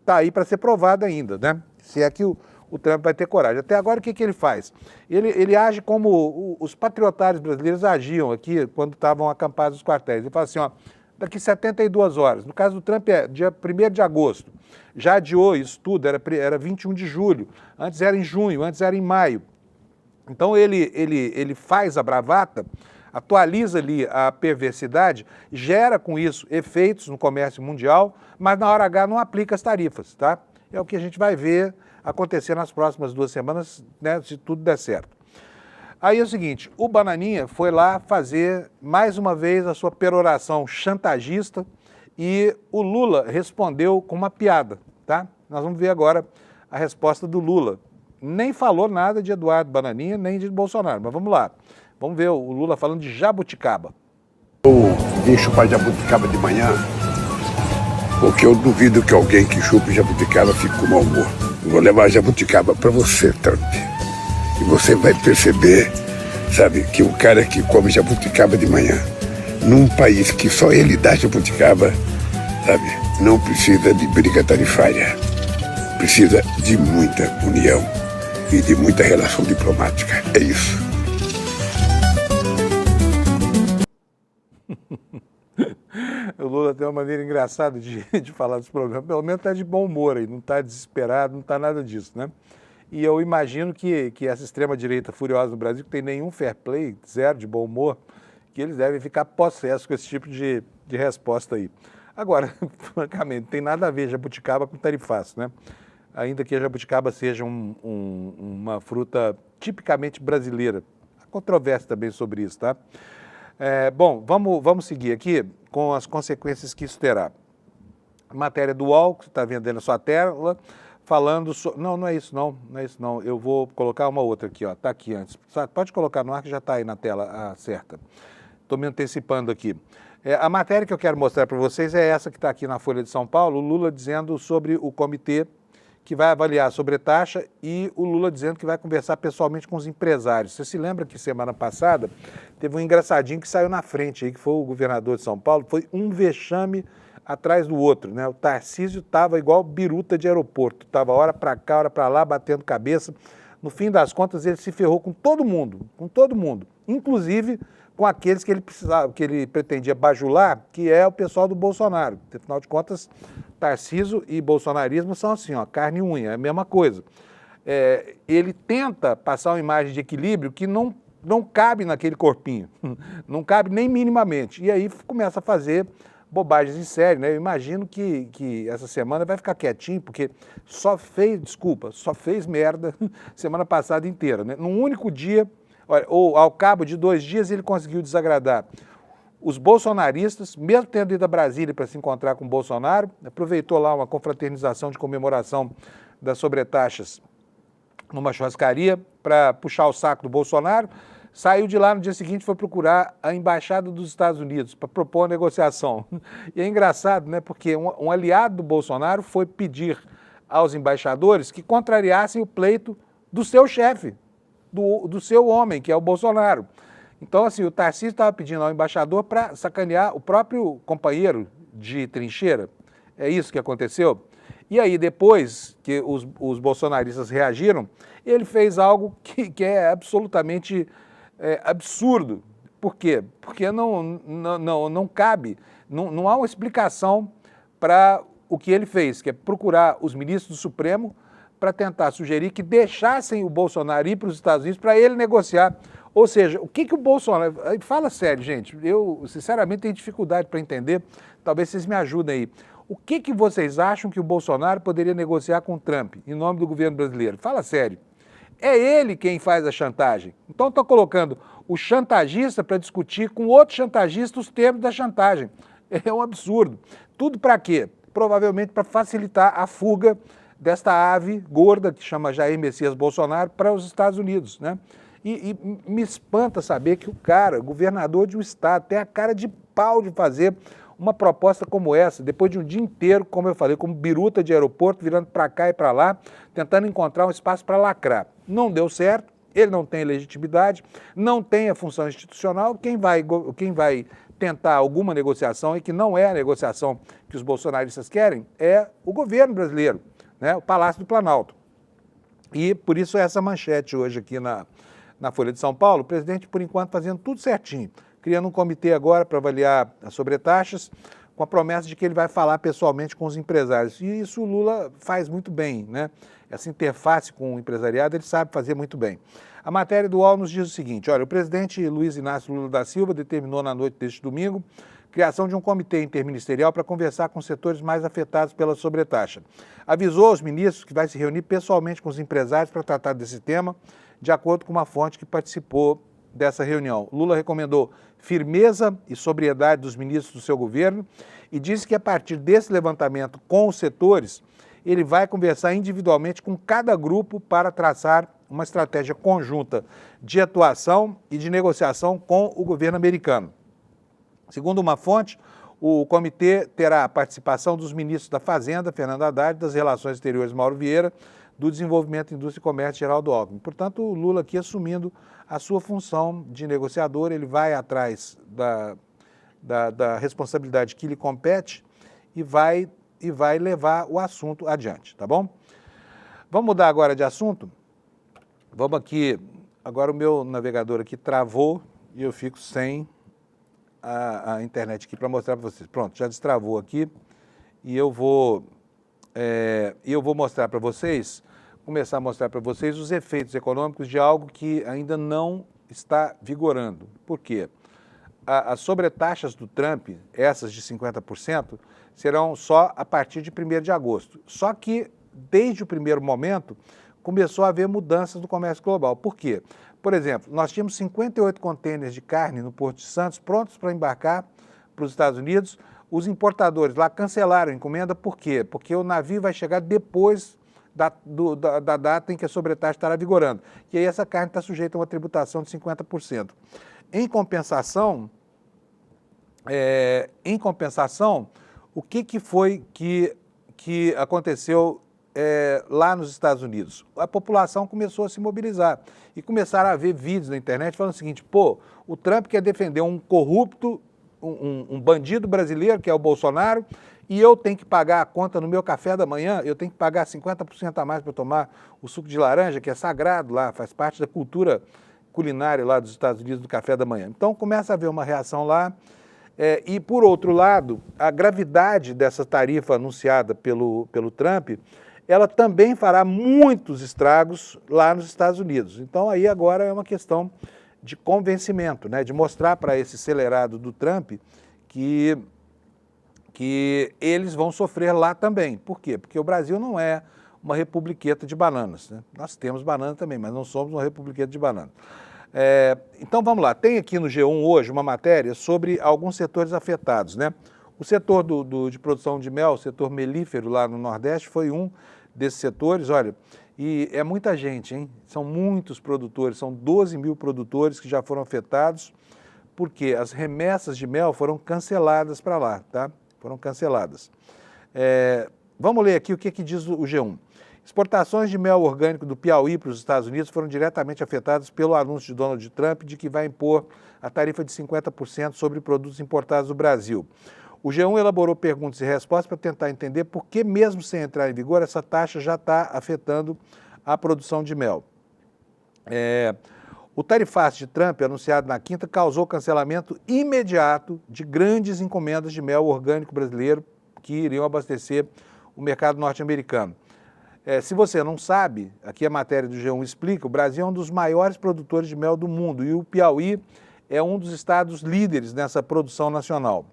está aí para ser provado ainda, né? Se é que o Trump vai ter coragem. Até agora, o que ele faz? Ele age como os patriotários brasileiros agiam aqui quando estavam acampados nos quartéis. Ele fala assim, ó, daqui 72 horas. No caso do Trump é dia 1º de agosto. Já adiou isso tudo, era 21 de julho. Antes era em junho, antes era em maio. Então ele faz a bravata, atualiza ali a perversidade, gera com isso efeitos no comércio mundial, mas na hora H não aplica as tarifas, tá? É o que a gente vai ver acontecer nas próximas 2 semanas, né, se tudo der certo. Aí é o seguinte, o Bananinha foi lá fazer mais uma vez a sua peroração chantagista e o Lula respondeu com uma piada, tá? Nós vamos ver agora a resposta do Lula. Nem falou nada de Eduardo Bananinha, nem de Bolsonaro, mas vamos lá. Vamos ver o Lula falando de jabuticaba. Eu vim chupar jabuticaba de manhã, porque eu duvido que alguém que chupe jabuticaba fique com mau humor. Eu vou levar a jabuticaba para você, Trump. E você vai perceber, sabe, que o cara que come jabuticaba de manhã num país que só ele dá jabuticaba, sabe, não precisa de briga tarifária. Precisa de muita união e de muita relação diplomática. É isso. O Lula tem uma maneira engraçada de falar dos problemas. Pelo menos está de bom humor aí, não está desesperado, não está nada disso, né? E eu imagino que essa extrema-direita furiosa no Brasil, que tem nenhum fair play, zero de bom humor, que eles devem ficar possessos com esse tipo de resposta aí. Agora, francamente, não tem nada a ver jabuticaba com tarifaço, né? Ainda que a jabuticaba seja uma fruta tipicamente brasileira. Há controvérsia também sobre isso, tá? Bom, vamos seguir aqui com as consequências que isso terá. Matéria do UOL, que você está vendo aí na sua tela, falando sobre... Não é isso não, não é isso não. Eu vou colocar uma outra aqui, ó. Está aqui antes. Pode colocar no ar que já está aí na tela certa. Estou me antecipando aqui. A matéria que eu quero mostrar para vocês é essa que está aqui na Folha de São Paulo, o Lula dizendo sobre o comitê que vai avaliar a sobretaxa e o Lula dizendo que vai conversar pessoalmente com os empresários. Você se lembra que semana passada teve um engraçadinho que saiu na frente aí, que foi o governador de São Paulo, foi um vexame atrás do outro, né? O Tarcísio estava igual biruta de aeroporto, estava hora para cá, hora para lá, batendo cabeça. No fim das contas, ele se ferrou com todo mundo, inclusive com aqueles que ele precisava, que ele pretendia bajular, que é o pessoal do Bolsonaro. Afinal de contas, Tarcísio e bolsonarismo são assim, ó, carne e unha, é a mesma coisa. Ele tenta passar uma imagem de equilíbrio que não cabe naquele corpinho, não cabe nem minimamente. E aí começa a fazer bobagens em série, né? Eu imagino que essa semana vai ficar quietinho, porque só fez merda semana passada inteira, né? Num único dia, ou ao cabo de 2 dias, ele conseguiu desagradar os bolsonaristas, mesmo tendo ido a Brasília para se encontrar com o Bolsonaro, aproveitou lá uma confraternização de comemoração das sobretaxas numa churrascaria para puxar o saco do Bolsonaro, saiu de lá no dia seguinte e foi procurar a Embaixada dos Estados Unidos para propor uma negociação. E é engraçado, né, porque um aliado do Bolsonaro foi pedir aos embaixadores que contrariassem o pleito do seu chefe, do seu homem, que é o Bolsonaro. Então, assim, o Tarcísio estava pedindo ao embaixador para sacanear o próprio companheiro de trincheira. É isso que aconteceu. E aí, depois que os bolsonaristas reagiram, ele fez algo que é absolutamente absurdo. Por quê? Porque não cabe, não há uma explicação para o que ele fez, que é procurar os ministros do Supremo para tentar sugerir que deixassem o Bolsonaro ir para os Estados Unidos para ele negociar. Ou seja, o que o Bolsonaro... Fala sério, gente, eu sinceramente tenho dificuldade para entender, talvez vocês me ajudem aí. O que vocês acham que o Bolsonaro poderia negociar com o Trump, em nome do governo brasileiro? Fala sério. É ele quem faz a chantagem. Então estou colocando o chantagista para discutir com outro chantagista os termos da chantagem. É um absurdo. Tudo para quê? Provavelmente para facilitar a fuga desta ave gorda que chama Jair Messias Bolsonaro para os Estados Unidos, né? E me espanta saber que o cara, governador de um estado, tem a cara de pau de fazer uma proposta como essa, depois de um dia inteiro, como eu falei, como biruta de aeroporto, virando para cá e para lá, tentando encontrar um espaço para lacrar. Não deu certo, ele não tem legitimidade, não tem a função institucional, quem vai tentar alguma negociação e que não é a negociação que os bolsonaristas querem, é o governo brasileiro, né, o Palácio do Planalto. E por isso essa manchete hoje aqui na Folha de São Paulo, o presidente, por enquanto, fazendo tudo certinho, criando um comitê agora para avaliar as sobretaxas, com a promessa de que ele vai falar pessoalmente com os empresários. E isso o Lula faz muito bem, né? Essa interface com o empresariado ele sabe fazer muito bem. A matéria do UOL nos diz o seguinte, olha, o presidente Luiz Inácio Lula da Silva determinou na noite deste domingo a criação de um comitê interministerial para conversar com os setores mais afetados pela sobretaxa. Avisou aos ministros que vai se reunir pessoalmente com os empresários para tratar desse tema, de acordo com uma fonte que participou dessa reunião. Lula recomendou firmeza e sobriedade dos ministros do seu governo e disse que a partir desse levantamento com os setores, ele vai conversar individualmente com cada grupo para traçar uma estratégia conjunta de atuação e de negociação com o governo americano. Segundo uma fonte, o comitê terá a participação dos ministros da Fazenda, Fernando Haddad, das Relações Exteriores, Mauro Vieira, do Desenvolvimento, Indústria e Comércio, Geraldo Alckmin. Portanto, o Lula aqui assumindo a sua função de negociador, ele vai atrás da responsabilidade que lhe compete e vai levar o assunto adiante, tá bom? Vamos mudar agora de assunto? Vamos aqui, agora o meu navegador aqui travou e eu fico sem a internet aqui para mostrar para vocês. Pronto, já destravou aqui e eu vou mostrar para vocês, começar a mostrar para vocês os efeitos econômicos de algo que ainda não está vigorando. Por quê? As sobretaxas do Trump, essas de 50%, serão só a partir de 1º de agosto. Só que, desde o primeiro momento, começou a haver mudanças no comércio global. Por quê? Por exemplo, nós tínhamos 58 contêineres de carne no Porto de Santos prontos para embarcar para os Estados Unidos. Os importadores lá cancelaram a encomenda. Por quê? Porque o navio vai chegar depois da data em que a sobretaxa estará vigorando. E aí essa carne está sujeita a uma tributação de 50%. Em compensação, o que foi que aconteceu lá nos Estados Unidos? A população começou a se mobilizar e começaram a ver vídeos na internet falando o seguinte: pô, o Trump quer defender um corrupto, um bandido brasileiro, que é o Bolsonaro, e eu tenho que pagar a conta no meu café da manhã, eu tenho que pagar 50% a mais para tomar o suco de laranja, que é sagrado lá, faz parte da cultura culinária lá dos Estados Unidos, do café da manhã. Então começa a haver uma reação lá. E, por outro lado, a gravidade dessa tarifa anunciada pelo Trump, ela também fará muitos estragos lá nos Estados Unidos. Então, aí agora é uma questão de convencimento, né? De mostrar para esse acelerado do Trump que eles vão sofrer lá também. Por quê? Porque o Brasil não é uma republiqueta de bananas, né? Nós temos banana também, mas não somos uma republiqueta de bananas. Então vamos lá, tem aqui no G1 hoje uma matéria sobre alguns setores afetados, né? O setor de produção de mel, o setor melífero lá no Nordeste foi um desses setores, olha, e é muita gente, hein? São muitos produtores, são 12 mil produtores que já foram afetados, porque as remessas de mel foram canceladas para lá, tá? Foram canceladas. Vamos ler aqui o que diz o G1. Exportações de mel orgânico do Piauí para os Estados Unidos foram diretamente afetadas pelo anúncio de Donald Trump de que vai impor a tarifa de 50% sobre produtos importados do Brasil. O G1 elaborou perguntas e respostas para tentar entender por que, mesmo sem entrar em vigor, essa taxa já está afetando a produção de mel. O tarifaço de Trump, anunciado na quinta, causou cancelamento imediato de grandes encomendas de mel orgânico brasileiro que iriam abastecer o mercado norte-americano. Se você não sabe, aqui a matéria do G1 explica, o Brasil é um dos maiores produtores de mel do mundo e o Piauí é um dos estados líderes nessa produção nacional.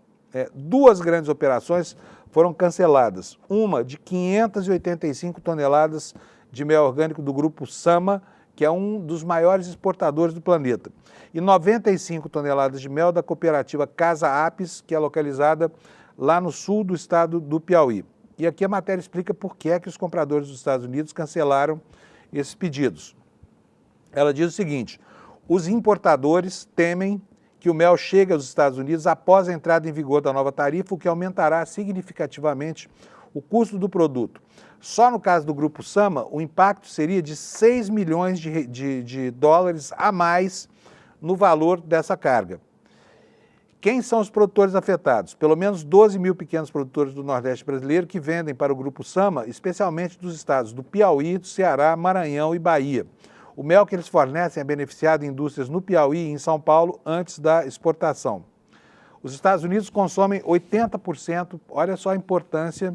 Duas grandes operações foram canceladas, uma de 585 toneladas de mel orgânico do grupo Sama, que é um dos maiores exportadores do planeta, e 95 toneladas de mel da cooperativa Casa Apis, que é localizada lá no sul do estado do Piauí. E aqui a matéria explica por que os compradores dos Estados Unidos cancelaram esses pedidos. Ela diz o seguinte: os importadores temem que o mel chegue aos Estados Unidos após a entrada em vigor da nova tarifa, o que aumentará significativamente o custo do produto. Só no caso do Grupo Sama, o impacto seria de 6 milhões de dólares a mais no valor dessa carga. Quem são os produtores afetados? Pelo menos 12 mil pequenos produtores do Nordeste brasileiro que vendem para o Grupo Sama, especialmente dos estados do Piauí, do Ceará, Maranhão e Bahia. O mel que eles fornecem é beneficiado em indústrias no Piauí e em São Paulo antes da exportação. Os Estados Unidos consomem 80%, olha só a importância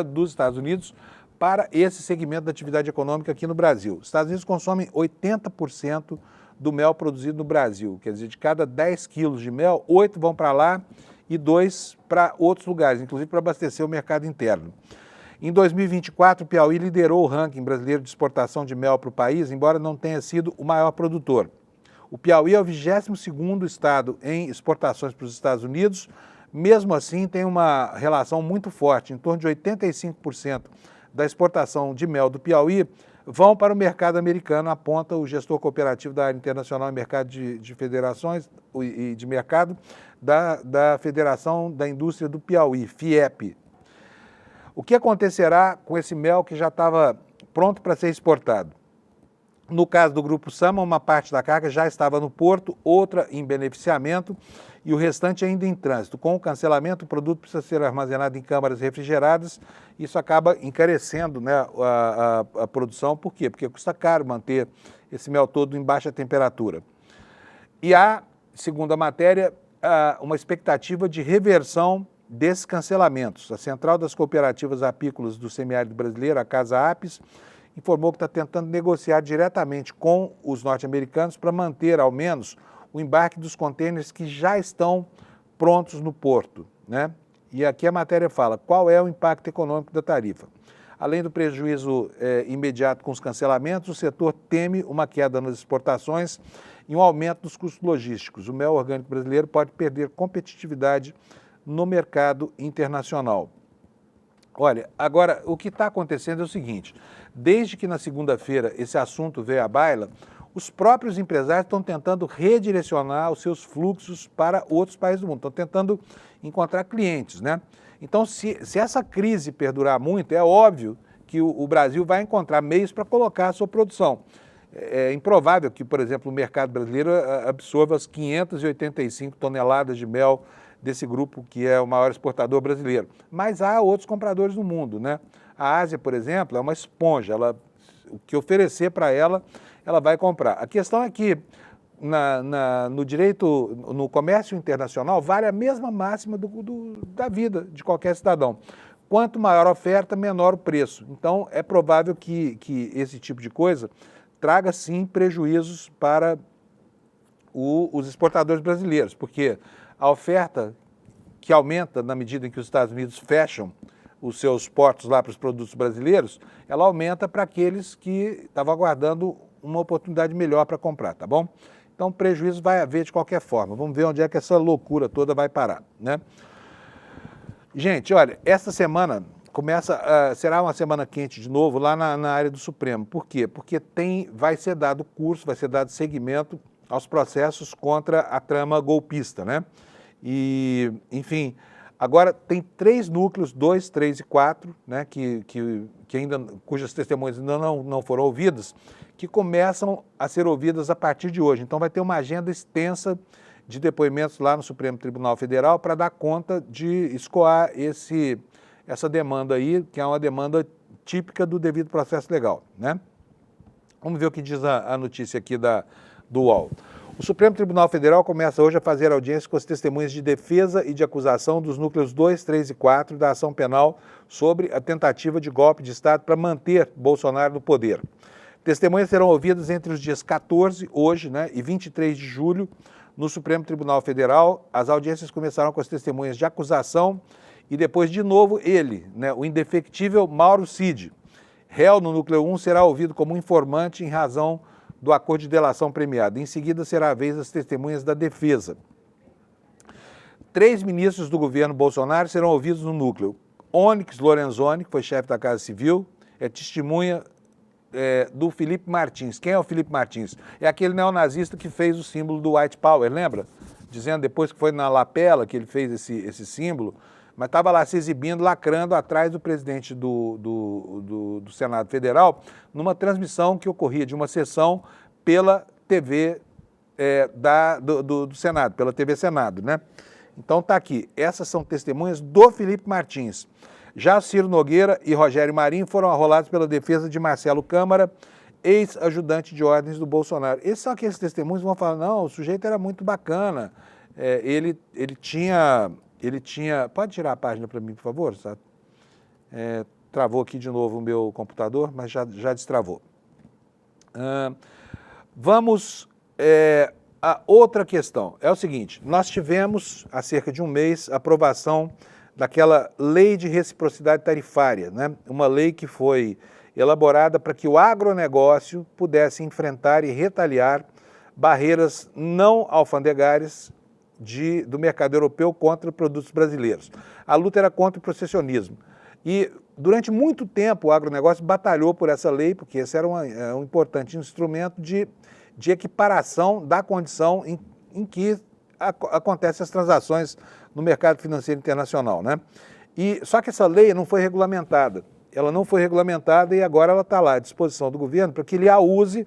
dos Estados Unidos para esse segmento da atividade econômica aqui no Brasil. Os Estados Unidos consomem 80% do mel produzido no Brasil, quer dizer, de cada 10 quilos de mel, 8 vão para lá e 2 para outros lugares, inclusive para abastecer o mercado interno. Em 2024, o Piauí liderou o ranking brasileiro de exportação de mel para o país, embora não tenha sido o maior produtor. O Piauí é o 22º estado em exportações para os Estados Unidos, mesmo assim tem uma relação muito forte, em torno de 85% da exportação de mel do Piauí vão para o mercado americano, aponta o gestor cooperativo da área internacional e mercado de federações e de mercado da Federação da Indústria do Piauí, FIEP. O que acontecerá com esse mel que já estava pronto para ser exportado? No caso do Grupo Sama, uma parte da carga já estava no porto, outra em beneficiamento e o restante ainda em trânsito. Com o cancelamento, o produto precisa ser armazenado em câmaras refrigeradas. Isso acaba encarecendo, né, a produção. Por quê? Porque custa caro manter esse mel todo em baixa temperatura. E há, segundo a matéria, uma expectativa de reversão desses cancelamentos. A Central das Cooperativas Apícolas do Semiárido Brasileiro, a Casa Apis, informou que está tentando negociar diretamente com os norte-americanos para manter, ao menos, o embarque dos contêineres que já estão prontos no porto, né? E aqui a matéria fala qual é o impacto econômico da tarifa. Além do prejuízo imediato com os cancelamentos, o setor teme uma queda nas exportações e um aumento dos custos logísticos. O mel orgânico brasileiro pode perder competitividade no mercado internacional. Olha, agora, o que está acontecendo é o seguinte, desde que na segunda-feira esse assunto veio à baila, os próprios empresários estão tentando redirecionar os seus fluxos para outros países do mundo, estão tentando encontrar clientes, né? Então, se essa crise perdurar muito, é óbvio que o Brasil vai encontrar meios para colocar a sua produção. É improvável que, por exemplo, o mercado brasileiro absorva as 585 toneladas de mel desse grupo que é o maior exportador brasileiro. Mas há outros compradores no mundo, né? A Ásia, por exemplo, é uma esponja, o que oferecer para ela, ela vai comprar. A questão é que no direito, no comércio internacional, vale a mesma máxima da vida de qualquer cidadão. Quanto maior a oferta, menor o preço. Então, é provável que esse tipo de coisa traga, sim, prejuízos para os exportadores brasileiros, porque a oferta que aumenta na medida em que os Estados Unidos fecham os seus portos lá para os produtos brasileiros, ela aumenta para aqueles que estavam aguardando uma oportunidade melhor para comprar, tá bom? Então, prejuízo vai haver de qualquer forma. Vamos ver onde é que essa loucura toda vai parar, né? Gente, olha, esta semana será uma semana quente de novo lá na área do Supremo. Por quê? Porque vai ser dado curso, vai ser dado seguimento aos processos contra a trama golpista, né? E, enfim, agora tem 3 núcleos, 2, 3 e 4, né, cujas testemunhas ainda não foram ouvidas, que começam a ser ouvidas a partir de hoje. Então vai ter uma agenda extensa de depoimentos lá no Supremo Tribunal Federal para dar conta de escoar essa demanda aí, que é uma demanda típica do devido processo legal, né? Vamos ver o que diz a notícia aqui do UOL. O Supremo Tribunal Federal começa hoje a fazer audiência com as testemunhas de defesa e de acusação dos núcleos 2, 3 e 4 da ação penal sobre a tentativa de golpe de Estado para manter Bolsonaro no poder. Testemunhas serão ouvidas entre os dias 14, hoje, né, e 23 de julho, no Supremo Tribunal Federal. As audiências começarão com as testemunhas de acusação e depois, de novo, ele, né, o indefectível Mauro Cid, réu no núcleo 1, será ouvido como informante em razão do acordo de delação premiado. Em seguida, será a vez das testemunhas da defesa. 3 ministros do governo Bolsonaro serão ouvidos no núcleo. Onyx Lorenzoni, que foi chefe da Casa Civil, é testemunha do Felipe Martins. Quem é o Felipe Martins? É aquele neonazista que fez o símbolo do White Power, lembra? Dizendo depois que foi na lapela que ele fez esse símbolo, mas estava lá se exibindo, lacrando atrás do presidente do Senado Federal, numa transmissão que ocorria de uma sessão pela TV do Senado, pela TV Senado, né? Então tá aqui, essas são testemunhas do Felipe Martins. Já Ciro Nogueira e Rogério Marinho foram arrolados pela defesa de Marcelo Câmara, ex-ajudante de ordens do Bolsonaro. Esses são aqueles testemunhos que vão falar, não, o sujeito era muito bacana, ele tinha... Pode tirar a página para mim, por favor? Travou aqui de novo o meu computador, mas já destravou. Vamos a outra questão. É o seguinte, nós tivemos, há cerca de um mês, a aprovação daquela lei de reciprocidade tarifária, né? Uma lei que foi elaborada para que o agronegócio pudesse enfrentar e retaliar barreiras não alfandegárias do mercado europeu contra produtos brasileiros. A luta era contra o protecionismo. E durante muito tempo o agronegócio batalhou por essa lei, porque esse era um importante instrumento de equiparação da condição em que acontecem as transações no mercado financeiro internacional, né? Só que essa lei não foi regulamentada. Ela não foi regulamentada e agora ela está lá à disposição do governo para que ele a use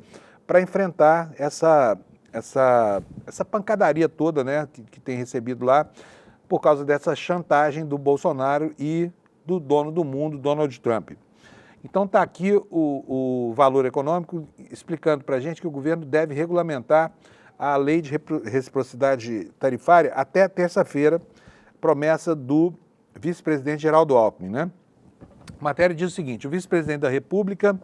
para enfrentar essa pancadaria toda, né, que tem recebido lá por causa dessa chantagem do Bolsonaro e do dono do mundo, Donald Trump. Então está aqui o Valor Econômico explicando para a gente que o governo deve regulamentar a lei de reciprocidade tarifária até terça-feira, promessa do vice-presidente Geraldo Alckmin, né? A matéria diz o seguinte: o vice-presidente da República,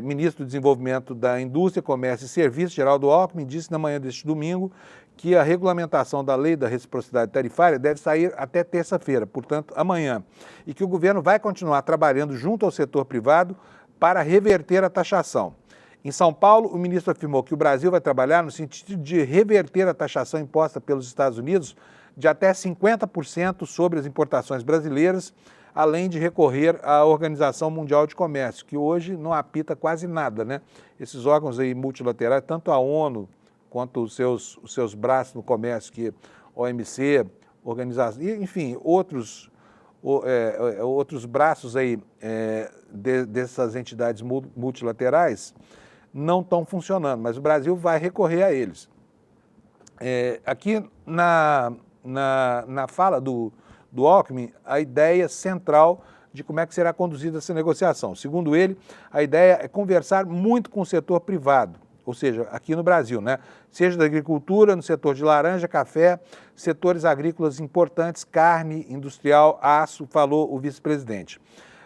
ministro do Desenvolvimento da Indústria, Comércio e Serviços, Geraldo Alckmin, disse na manhã deste domingo que a regulamentação da lei da reciprocidade tarifária deve sair até terça-feira, portanto, amanhã, e que o governo vai continuar trabalhando junto ao setor privado para reverter a taxação. Em São Paulo, o ministro afirmou que o Brasil vai trabalhar no sentido de reverter a taxação imposta pelos Estados Unidos de até 50% sobre as importações brasileiras, além de recorrer à Organização Mundial de Comércio, que hoje não apita quase nada, né? Esses órgãos aí multilaterais, tanto a ONU quanto os seus braços no comércio, que OMC, organização, enfim, outros braços aí dessas entidades multilaterais não estão funcionando, mas o Brasil vai recorrer a eles. Aqui na fala do Alckmin, a ideia central de como é que será conduzida essa negociação. Segundo ele, a ideia é conversar muito com o setor privado, ou seja, aqui no Brasil, né? Seja da agricultura, no setor de laranja, café, setores agrícolas importantes, carne, industrial, aço, falou o vice-presidente.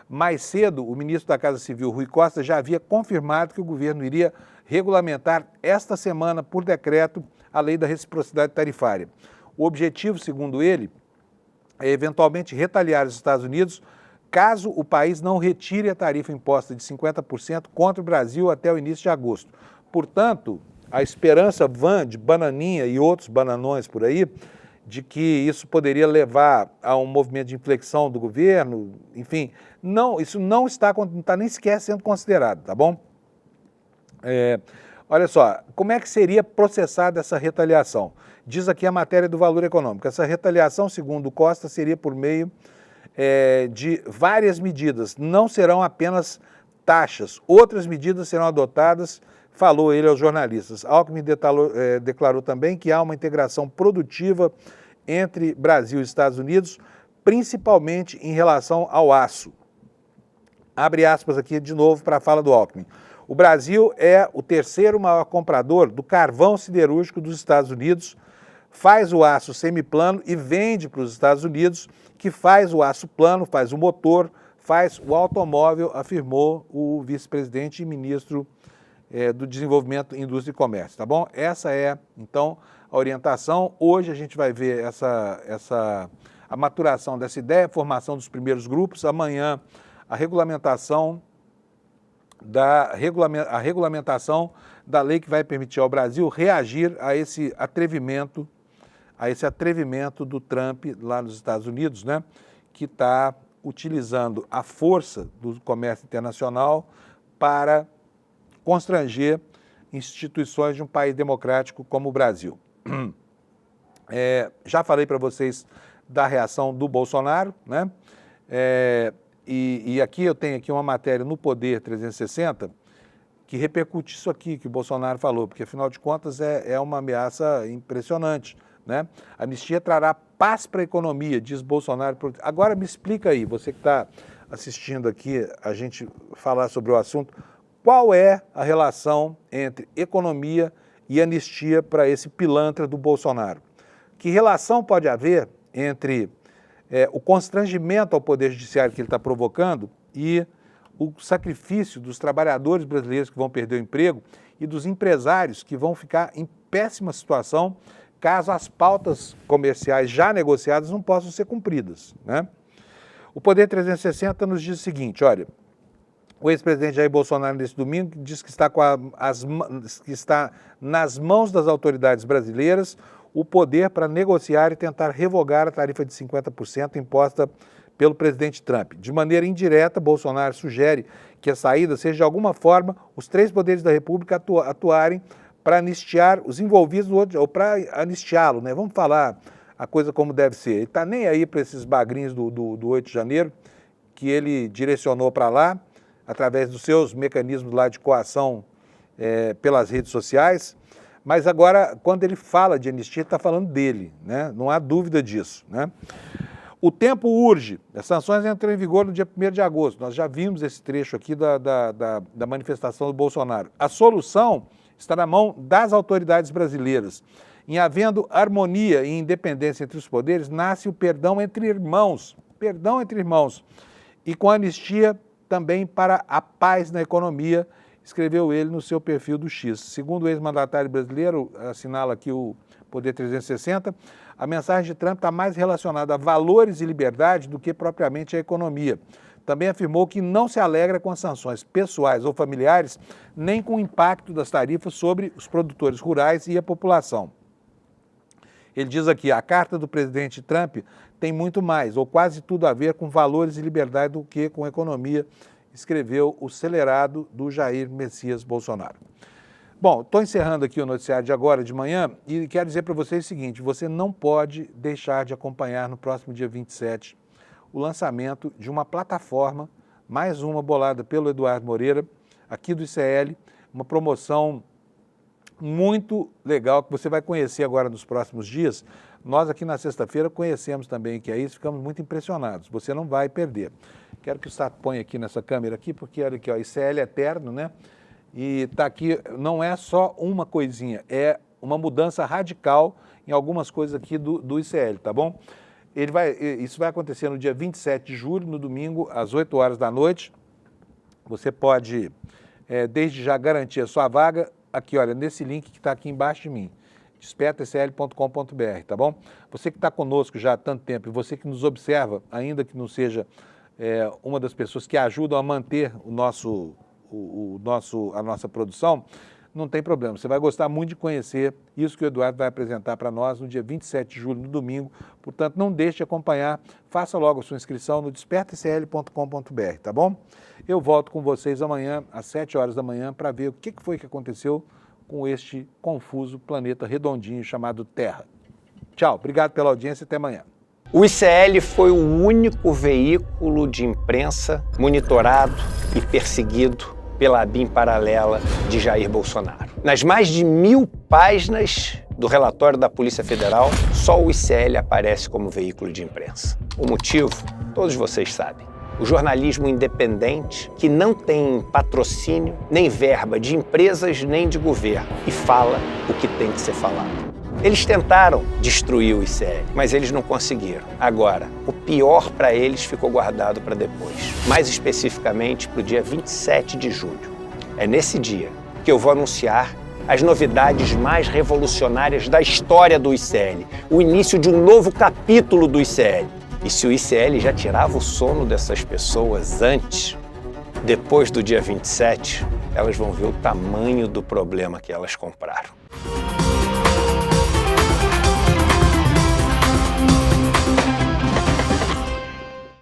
Mais cedo, o ministro da Casa Civil, Rui Costa, já havia confirmado que o governo iria regulamentar esta semana, por decreto, a lei da reciprocidade tarifária. O objetivo, segundo ele, é eventualmente retaliar os Estados Unidos caso o país não retire a tarifa imposta de 50% contra o Brasil até o início de agosto. Portanto, a esperança vã de Bananinha e outros bananões por aí, de que isso poderia levar a um movimento de inflexão do governo, enfim, não, isso não está nem sequer sendo considerado, tá bom? Olha só, como é que seria processada essa retaliação? Diz aqui a matéria do Valor Econômico. Essa retaliação, segundo Costa, seria por meio de várias medidas, não serão apenas taxas, outras medidas serão adotadas, falou ele aos jornalistas. Alckmin declarou também que há uma integração produtiva entre Brasil e Estados Unidos, principalmente em relação ao aço. Abre aspas aqui de novo para a fala do Alckmin. O Brasil é o terceiro maior comprador do carvão siderúrgico dos Estados Unidos, faz o aço semiplano e vende para os Estados Unidos, que faz o aço plano, faz o motor, faz o automóvel, afirmou o vice-presidente e ministro do Desenvolvimento, Indústria e Comércio, tá bom? Essa é, então, a orientação. Hoje a gente vai ver a maturação dessa ideia, a formação dos primeiros grupos. Amanhã, a regulamentação da lei que vai permitir ao Brasil reagir a esse atrevimento do Trump lá nos Estados Unidos, né, que está utilizando a força do comércio internacional para constranger instituições de um país democrático como o Brasil. Já falei para vocês da reação do Bolsonaro, né? E aqui eu tenho aqui uma matéria no Poder 360 que repercute isso aqui que o Bolsonaro falou, porque afinal de contas é uma ameaça impressionante, né? A anistia trará paz para a economia, diz Bolsonaro. Agora me explica aí, você que está assistindo aqui a gente falar sobre o assunto, qual é a relação entre economia e anistia para esse pilantra do Bolsonaro? Que relação pode haver entre o constrangimento ao Poder Judiciário que ele está provocando e o sacrifício dos trabalhadores brasileiros que vão perder o emprego e dos empresários que vão ficar em péssima situação caso as pautas comerciais já negociadas não possam ser cumpridas, né? O Poder 360 nos diz o seguinte, olha, o ex-presidente Jair Bolsonaro, nesse domingo, diz que está nas mãos das autoridades brasileiras o poder para negociar e tentar revogar a tarifa de 50% imposta pelo presidente Trump. De maneira indireta, Bolsonaro sugere que a saída seja, de alguma forma, os três poderes da República atuarem para anistiar os envolvidos, ou para anistiá-lo, né? Vamos falar a coisa como deve ser. Ele está nem aí para esses bagrinhos do 8 de janeiro, que ele direcionou para lá, através dos seus mecanismos lá de coação pelas redes sociais, mas agora, quando ele fala de anistia, está falando dele, né? Não há dúvida disso, né? O tempo urge. As sanções entram em vigor no dia 1º de agosto. Nós já vimos esse trecho aqui da manifestação do Bolsonaro. A solução está na mão das autoridades brasileiras. Em havendo harmonia e independência entre os poderes, nasce o perdão entre irmãos. Perdão entre irmãos. E com a anistia também para a paz na economia, escreveu ele no seu perfil do X. Segundo o ex-mandatário brasileiro, assinala aqui o Poder 360, a mensagem de Trump está mais relacionada a valores e liberdade do que propriamente à economia. Também afirmou que não se alegra com as sanções pessoais ou familiares, nem com o impacto das tarifas sobre os produtores rurais e a população. Ele diz aqui, a carta do presidente Trump tem muito mais, ou quase tudo a ver com valores e liberdade do que com economia, escreveu o celerado do Jair Messias Bolsonaro. Bom, estou encerrando aqui o noticiário de agora de manhã e quero dizer para vocês o seguinte, você não pode deixar de acompanhar no próximo dia 27 o lançamento de uma plataforma, mais uma bolada pelo Eduardo Moreira, aqui do ICL, uma promoção muito legal que você vai conhecer agora nos próximos dias. Nós aqui na sexta-feira conhecemos também o que é isso, ficamos muito impressionados, você não vai perder. Quero que o Sato ponha aqui nessa câmera aqui, porque olha aqui, ó, ICL Eterno, né? E está aqui, não é só uma coisinha, é uma mudança radical em algumas coisas aqui do ICL, tá bom? Isso vai acontecer no dia 27 de julho, no domingo, às 8 horas da noite. Você pode, desde já, garantir a sua vaga aqui, olha, nesse link que está aqui embaixo de mim, despertaicl.com.br, tá bom? Você que está conosco já há tanto tempo e você que nos observa, ainda que não seja uma das pessoas que ajudam a manter a nossa produção, não tem problema. Você vai gostar muito de conhecer isso que o Eduardo vai apresentar para nós no dia 27 de julho, no domingo. Portanto, não deixe de acompanhar. Faça logo a sua inscrição no despertaicl.com.br, tá bom? Eu volto com vocês amanhã, às 7 horas da manhã, para ver o que foi que aconteceu com este confuso planeta redondinho chamado Terra. Tchau, obrigado pela audiência e até amanhã. O ICL foi o único veículo de imprensa monitorado e perseguido pela ABIN paralela de Jair Bolsonaro. Nas mais de 1000 páginas do relatório da Polícia Federal, só o ICL aparece como veículo de imprensa. O motivo, todos vocês sabem. O jornalismo independente, que não tem patrocínio nem verba de empresas nem de governo e fala o que tem que ser falado. Eles tentaram destruir o ICL, mas eles não conseguiram. Agora, o pior para eles ficou guardado para depois. Mais especificamente para o dia 27 de julho. É nesse dia que eu vou anunciar as novidades mais revolucionárias da história do ICL. O início de um novo capítulo do ICL. E se o ICL já tirava o sono dessas pessoas antes, depois do dia 27, elas vão ver o tamanho do problema que elas compraram.